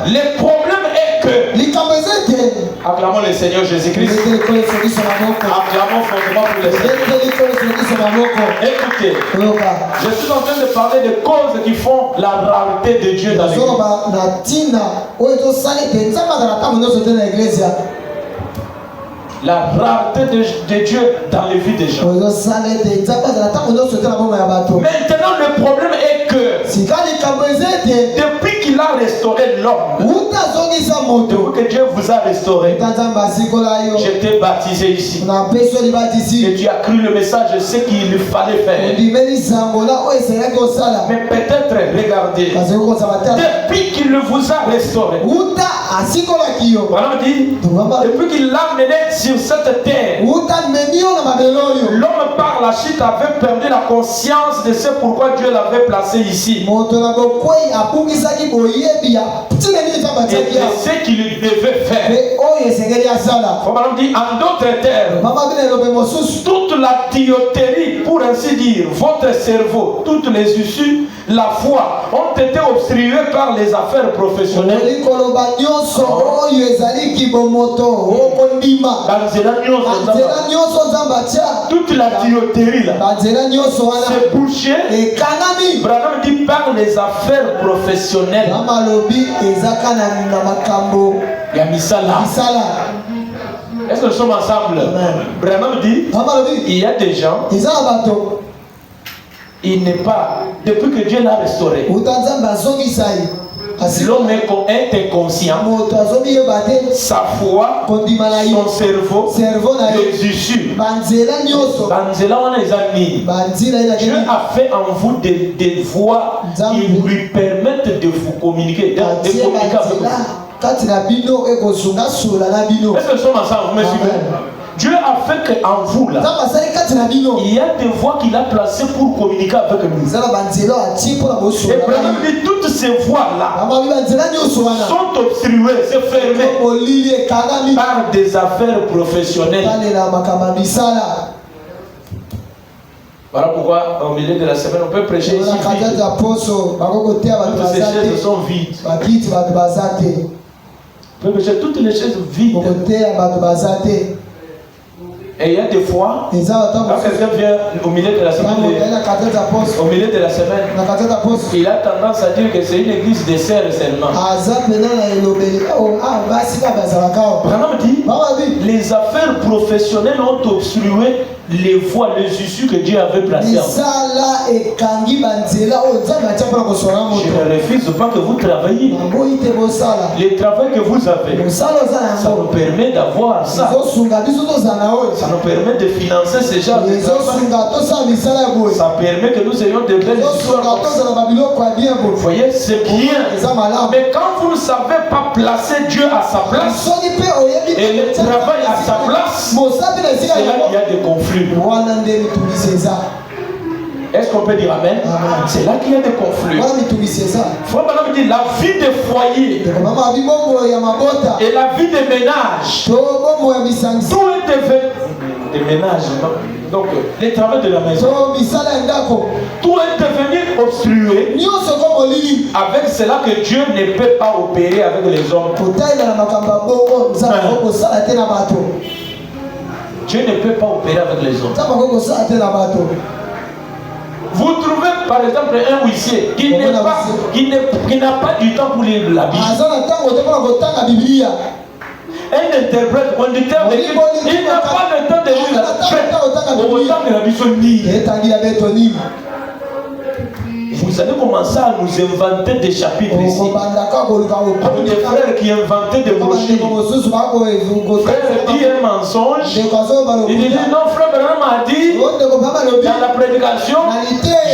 Le problème est que. Acclamons le Seigneur Jésus-Christ. Acclamons fondamentalement pour le Seigneur. Écoutez, je suis en train de parler des causes qui font la rareté de Dieu dans l'église. La rareté de Dieu dans les vies des gens. Maintenant, le problème est que depuis qu'il a restauré l'homme, depuis que Dieu vous a restauré, j'étais baptisé ici. Et tu as cru le message, je sais qu'il fallait faire. Mais peut-être, regardez, depuis qu'il vous a restauré, voilà, dit, depuis qu'il l'a mené sur cette terre, l'homme par la chute avait perdu la conscience de ce pourquoi Dieu l'avait placé ici. Et ce qu'il devait faire. Dit, en d'autres termes, toute la tuyauterie, pour ainsi dire, votre cerveau, toutes les issues, la foi, ont été obstruées par les affaires professionnelles. Toute la tuyauterie là, c'est bouché. Branham dit par les affaires professionnelles. Est-ce que nous sommes ensemble? Branham dit il y a des gens, il n'est pas, depuis que Dieu l'a restauré, l'homme est inconscient, sa foi, son cerveau, les issues. Dieu a fait en vous des voies qui lui permettent de vous communiquer, de communiquer avec vous. Est-ce que nous sommes ensemble? Vous me suivez? Dieu a fait qu'en vous là, il y a des voies qu'il a placées pour communiquer avec nous. Et Branham dit toutes ces voies là sont obstruées, c'est fermé par des affaires professionnelles. Voilà pourquoi au milieu de la semaine on peut prêcher ici. Toutes ces chaises sont vides. On peut prêcher toutes les chaises vides. Et il y a des fois, quand quelqu'un vient au milieu de la semaine, il a tendance à dire que c'est une église de sœurs seulement. Branham dit, les affaires professionnelles ont obstrué les voies, les issues que Dieu avait placées en vous. Je ne refuse pas que vous travaillez. Le travail que vous avez, ça nous permet d'avoir ça. Ça nous permet de financer ces gens. Ça permet que nous ayons de belles histoires. Vous voyez, c'est bien. Mais quand vous ne savez pas placer Dieu à sa place et le travail à sa place, c'est là qu'il y a des conflits. Est-ce qu'on peut dire Amen? C'est là qu'il y a des conflits. Frère Branham dit la vie des foyers et la vie des ménages, tout est des ménages. Donc, les travaux de la maison, tout est devenu obstrué. Avec cela que Dieu ne peut pas opérer avec les hommes. Dieu ne peut pas opérer avec les hommes. Vous trouvez par exemple un huissier qui n'a pas du temps pour lire la Bible. Un interprète, conducteur de Bible, il n'a pas le temps de lire la Bible. vous allez commencer à nous inventer des chapitres ici. Comme des frères qui inventaient des brochures. Frère dit un mensonge. Il dit non, frère Branham a dit dans la prédication,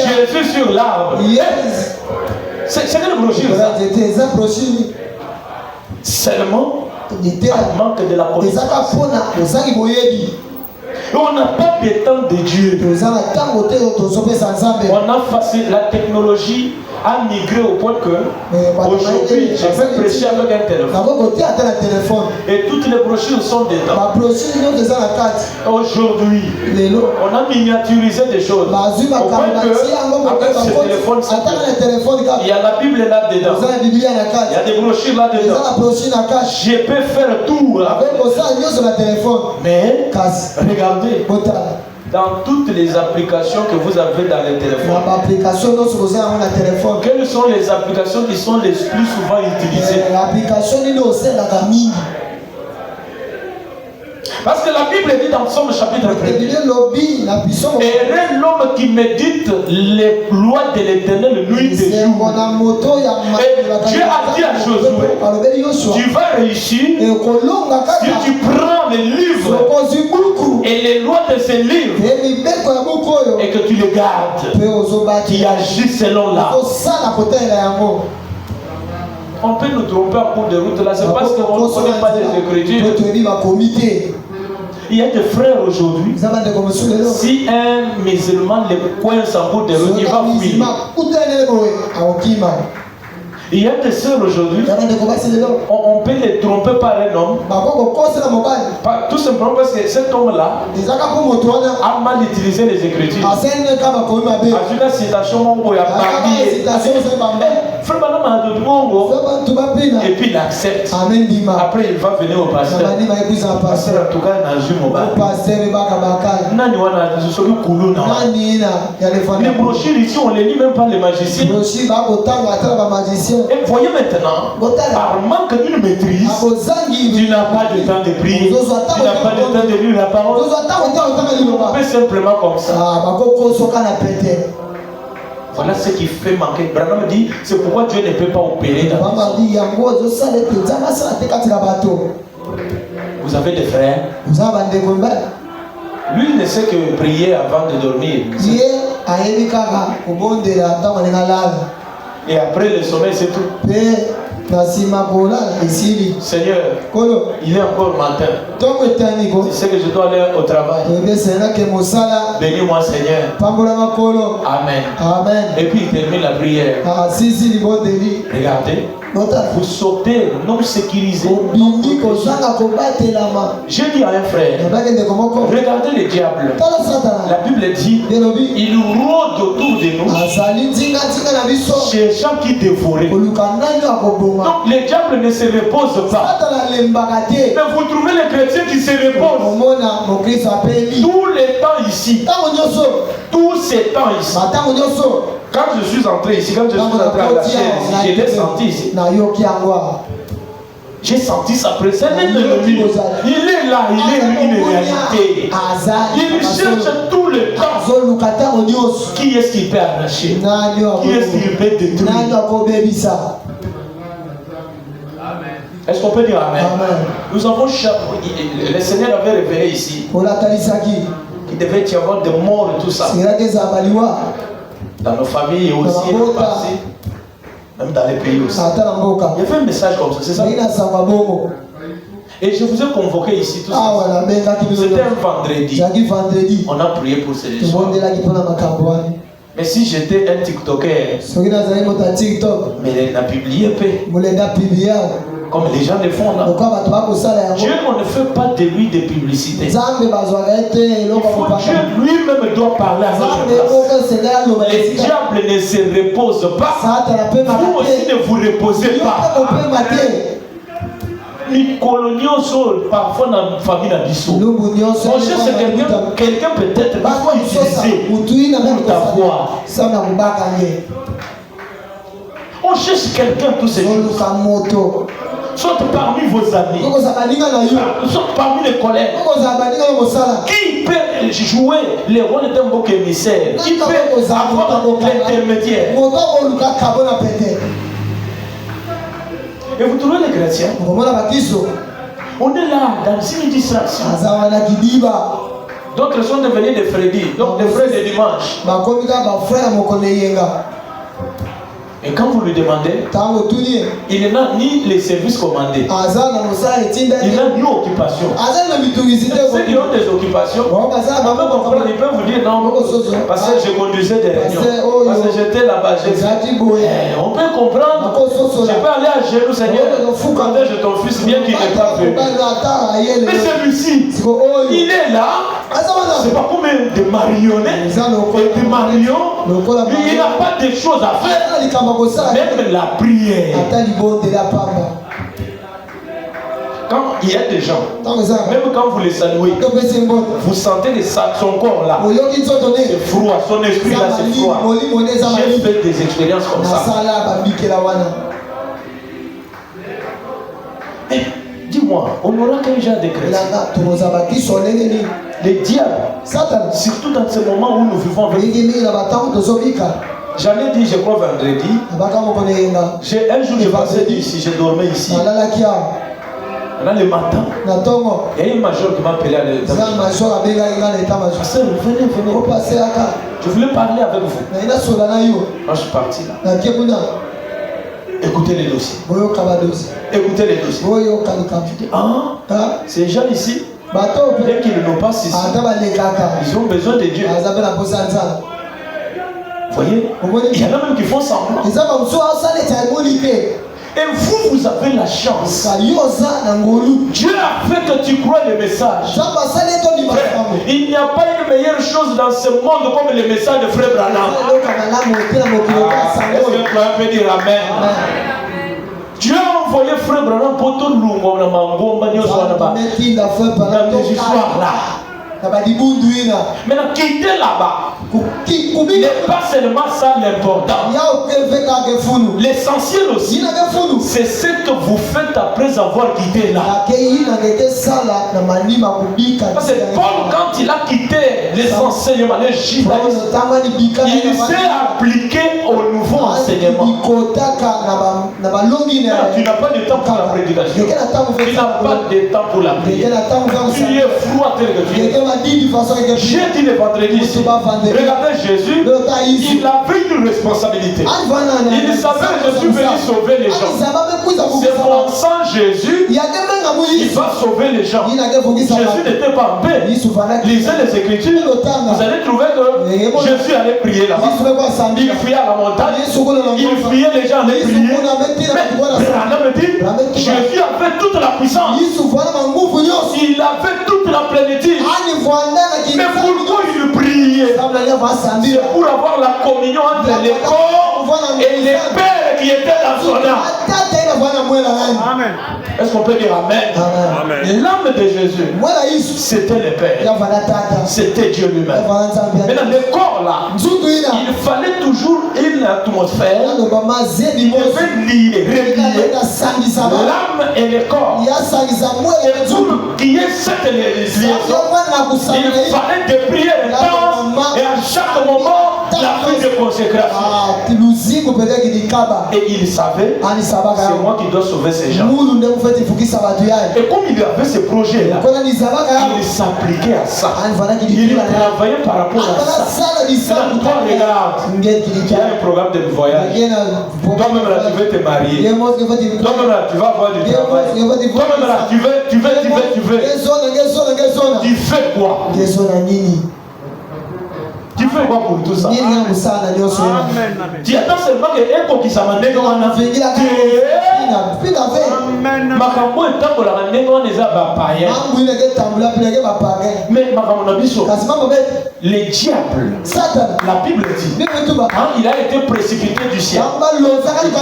Jésus sur l'arbre. C'est une brochure. Seulement, il manque de la connaissance. On n'a pas de temps de Dieu. On a facile, la technologie a migré au point que aujourd'hui je peux prêcher avec un téléphone. Et toutes les brochures sont dedans. Aujourd'hui, on a miniaturisé des choses. Au point que avec ce téléphone, il y a la Bible là-dedans. Il y a des brochures là-dedans. Je peux faire tout avec. Mais regardez. Dans toutes les applications que vous avez dans les téléphones, quelles sont les applications qui sont les plus souvent utilisées? Parce que la Bible dit dans Psaume chapitre 1, heureux l'homme qui médite les lois de l'Éternel nuit et jour. Et Dieu a dit à Josué, tu vas réussir si tu prends les livres et les lois de ces livres et que tu les gardes, tu agis selon là. On peut nous tromper en cours de route là, c'est parce qu'on ne connaît pas les Écritures. Il y a des frères aujourd'hui, si un musulman les coince en cours de route, il va fuir. Il y a des sœurs aujourd'hui, on peut les tromper par un homme, tout simplement parce que cet homme-là a mal utilisé les Écritures. Et puis il accepte. Après il va venir au pasteur. Pasteur, en tout cas, les brochures ici, on ne les lit même pas les magiciens. Et voyez maintenant, par manque d'une maîtrise, tu n'as pas de temps de prier, tu n'as pas de temps de lire la parole. On fait simplement comme ça. Voilà ce qui fait manquer. Branham dit, c'est pourquoi Dieu ne peut pas opérer dans le sang. Vous avez des frères. Lui ne sait que prier avant de dormir. Et après le sommeil, c'est tout. Seigneur, il est encore matin. Tu sais que je dois aller au travail. Bénis-moi, Seigneur. Amen. Et puis il termine la prière. Regardez. Vous sautez, non sécurisé. J'ai dit à un frère, regardez le diable. La Bible dit, il rôde autour de nous, cherchant qui dévorer. Donc le diable ne se repose pas. Mais vous trouvez les chrétiens qui se reposent. Tout le temps ici. Tous ces temps ici. Quand je suis entré ici, quand je suis entré à la chaise, je l'ai senti ici. J'ai senti sa présence. Il est là, il est une réalité. Il cherche tout le temps. Qui est-ce qui peut arracher? Qui est-ce qui peut détruire? Est-ce qu'on peut dire Amen? Nous avons le Seigneur avait révélé ici qu'il devait y avoir des morts et tout ça. Dans nos familles aussi, même dans les pays aussi. Il y avait un message comme ça, c'est ça? Et je vous ai convoqué ici tout ça. C'était un vendredi. On a prié pour ces gens. Mais si j'étais un TikToker, mais il a publié comme les gens le font là. Dieu on ne fait pas de lui de publicité. Il faut Dieu lui-même doit parler à notre place. Les diables ne se reposent pas. Vous aussi ne vous reposez pas. Les coloniaux sont parfois dans la famille d'Abisso. On cherche quelqu'un peut-être qu'il faut utiliser pour t'avoir. On cherche quelqu'un tous ces jours. soit parmi vos amis, soit parmi les collègues. Qui peut jouer le rôle d'un bouc émissaire? Qui peut avoir l'intermédiaire? Et vous trouvez les chrétiens? On est là dans une distraction. D'autres sont devenus des Freddy, donc des frères de dimanche. Et quand vous lui demandez, il n'a ni les services commandés, il n'a ni occupation. Ceux qui ont des occupations, ils peuvent vous dire non, parce que je conduisais des réunions, parce que j'étais là-bas. On peut comprendre. Je peux aller à genoux, Seigneur, protège ton fils, bien qu'il n'est pas venu. Mais celui-ci, il est là. C'est pas comme des marionnettes et des marions. Il n'a pas de choses à faire. Même la prière. Quand il y a des gens, même quand vous les saluez, vous sentez que son corps là, c'est froid, son esprit là c'est froid. J'ai fait des expériences comme ça. Mais dis-moi, on n'aura qu'un genre de chrétien. Les diables, surtout dans ce moment où nous vivons avec. J'en ai dit, je crois vendredi. Un jour, je passais ici, je dormais ici. Là, le matin, il y a un major qui m'a appelé à l'état. Pasteur, venez. Je voulais parler avec vous. Moi, je suis parti là. Écoutez les dossiers. Écoutez les dossiers. Je dis, ces gens ici, dès qu'ils n'ont pas ici, ils ont besoin de Dieu. Vous voyez, il y en a même qui font semblant. Et vous avez la chance. Dieu a fait que tu crois le message. Il n'y a pas une meilleure chose dans ce monde comme le message de Frère Branham. Est-ce que tu peux dire Amen? Dieu a envoyé Frère Branham pour tout le monde dans des histoires là. Maintenant, quitter là-bas n'est pas seulement ça l'important. L'essentiel aussi, c'est ce que vous faites après avoir quitté là. Parce que Paul, quand il a quitté les enseignements, les judaïsmes, il s'est appliqué au nouveau enseignement. Tu n'as pas de temps pour la prédication. Tu n'as pas de temps pour la prière. Tu es froid tel que tu es. J'ai dit le vendredi ici, regardez Jésus, il avait une responsabilité. Il savait que je suis venu sauver les gens. C'est mon sang Jésus, il va sauver les gens. Jésus n'était pas en paix. Lisez les Écritures, vous allez trouver que Jésus allait prier là-bas. Il priait à la montagne, il priait, les gens allaient prier. Mais Branham dit, Jésus avait toute la puissance. Il avait toute la plénitude. Mais pourquoi il priait? C'est pour avoir la communion entre les corps et les pères qui étaient dans son âme. Amen. Est-ce qu'on peut dire Amen? L'âme de Jésus, c'était le Père. C'était Dieu lui-même. Maintenant, le corps là, il fallait toujours une atmosphère. Il devait lier, relier l'âme et le corps. Et pour qu'il y ait cette liaison, il fallait des prières intenses et à chaque moment la vie de consécration. Et il savait, c'est moi qui dois sauver ces gens. Et comme il avait ce projet-là, il s'appliquait à ça. Il travaillait par rapport à ça. Là, toi, regarde, il y a un programme de voyage. Toi-même là, tu veux te marier. Toi-même là, tu vas avoir du travail. Toi-même là, tu veux. Tu fais quoi? Tu fais quoi pour tout ça? Amen. Tu attends seulement que Eko qui s'amène dans la vie. Makambo est temps pour la ramener dans les abapaïens. Mais les diables, la Bible dit, il a été précipité du ciel.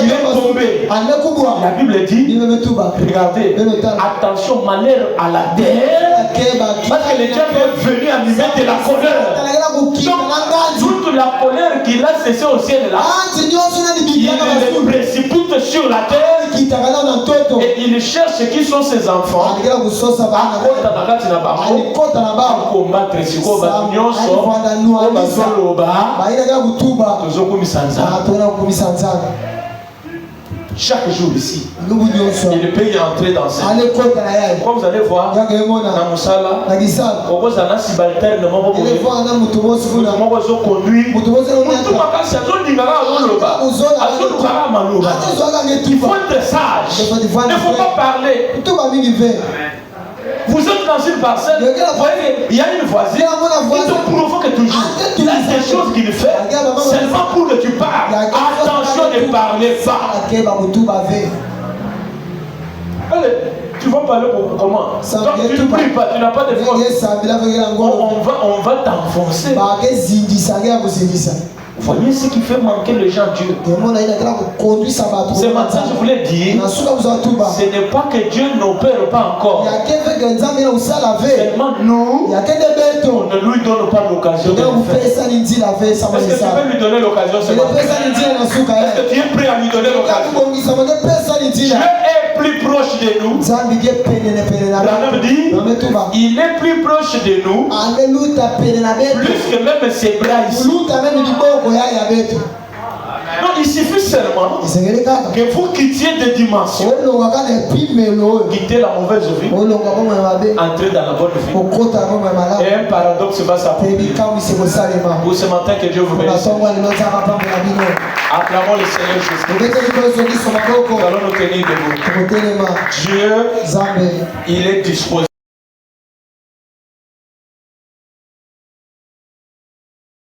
Il est tombé. La Bible dit, regardez, attention, malheur à la terre, parce que le diable est venu animer de la colère. Toute la colère qu'il a cessée au ciel là, il les précipite monte sur la terre et il cherche qui sont ses enfants. Combattre chaque jour ici, il peut y entrer dans cette. Quand vous allez voir, dans Moussala, on va dans Sibalter, on il faut être sage. Il ne faut pas parler. Vous êtes dans une parcelle, vous voyez, il y a une voisine qui te provoque toujours. Il y a des choses qu'il fait seulement pour que tu parles. Attention de parler pas. Allez, tu vas parler comment? Donc tu ne pries pas, tu n'as pas de force. On va t'enfoncer. Vous voyez ce qui fait manquer les gens Dieu. Ce matin, je voulais dire, ce n'est pas que Dieu n'opère pas encore. Seulement nous, on ne lui donne pas l'occasion de le faire. Est-ce que tu peux lui donner l'occasion ce matin? Est-ce que tu es prêt à lui donner l'occasion? Dieu est plus proche de nous. Branham dit, il est plus proche de nous, plus que même ses bras ici. Non, il suffit seulement que vous quittiez des dimensions, quittez la mauvaise vie, entrez dans la bonne vie. Et un paradoxe va s'appliquer. Pour ce matin, que Dieu vous bénisse. Acclamons le Seigneur Jésus. Nous allons nous tenir debout. Dieu, il est disposé.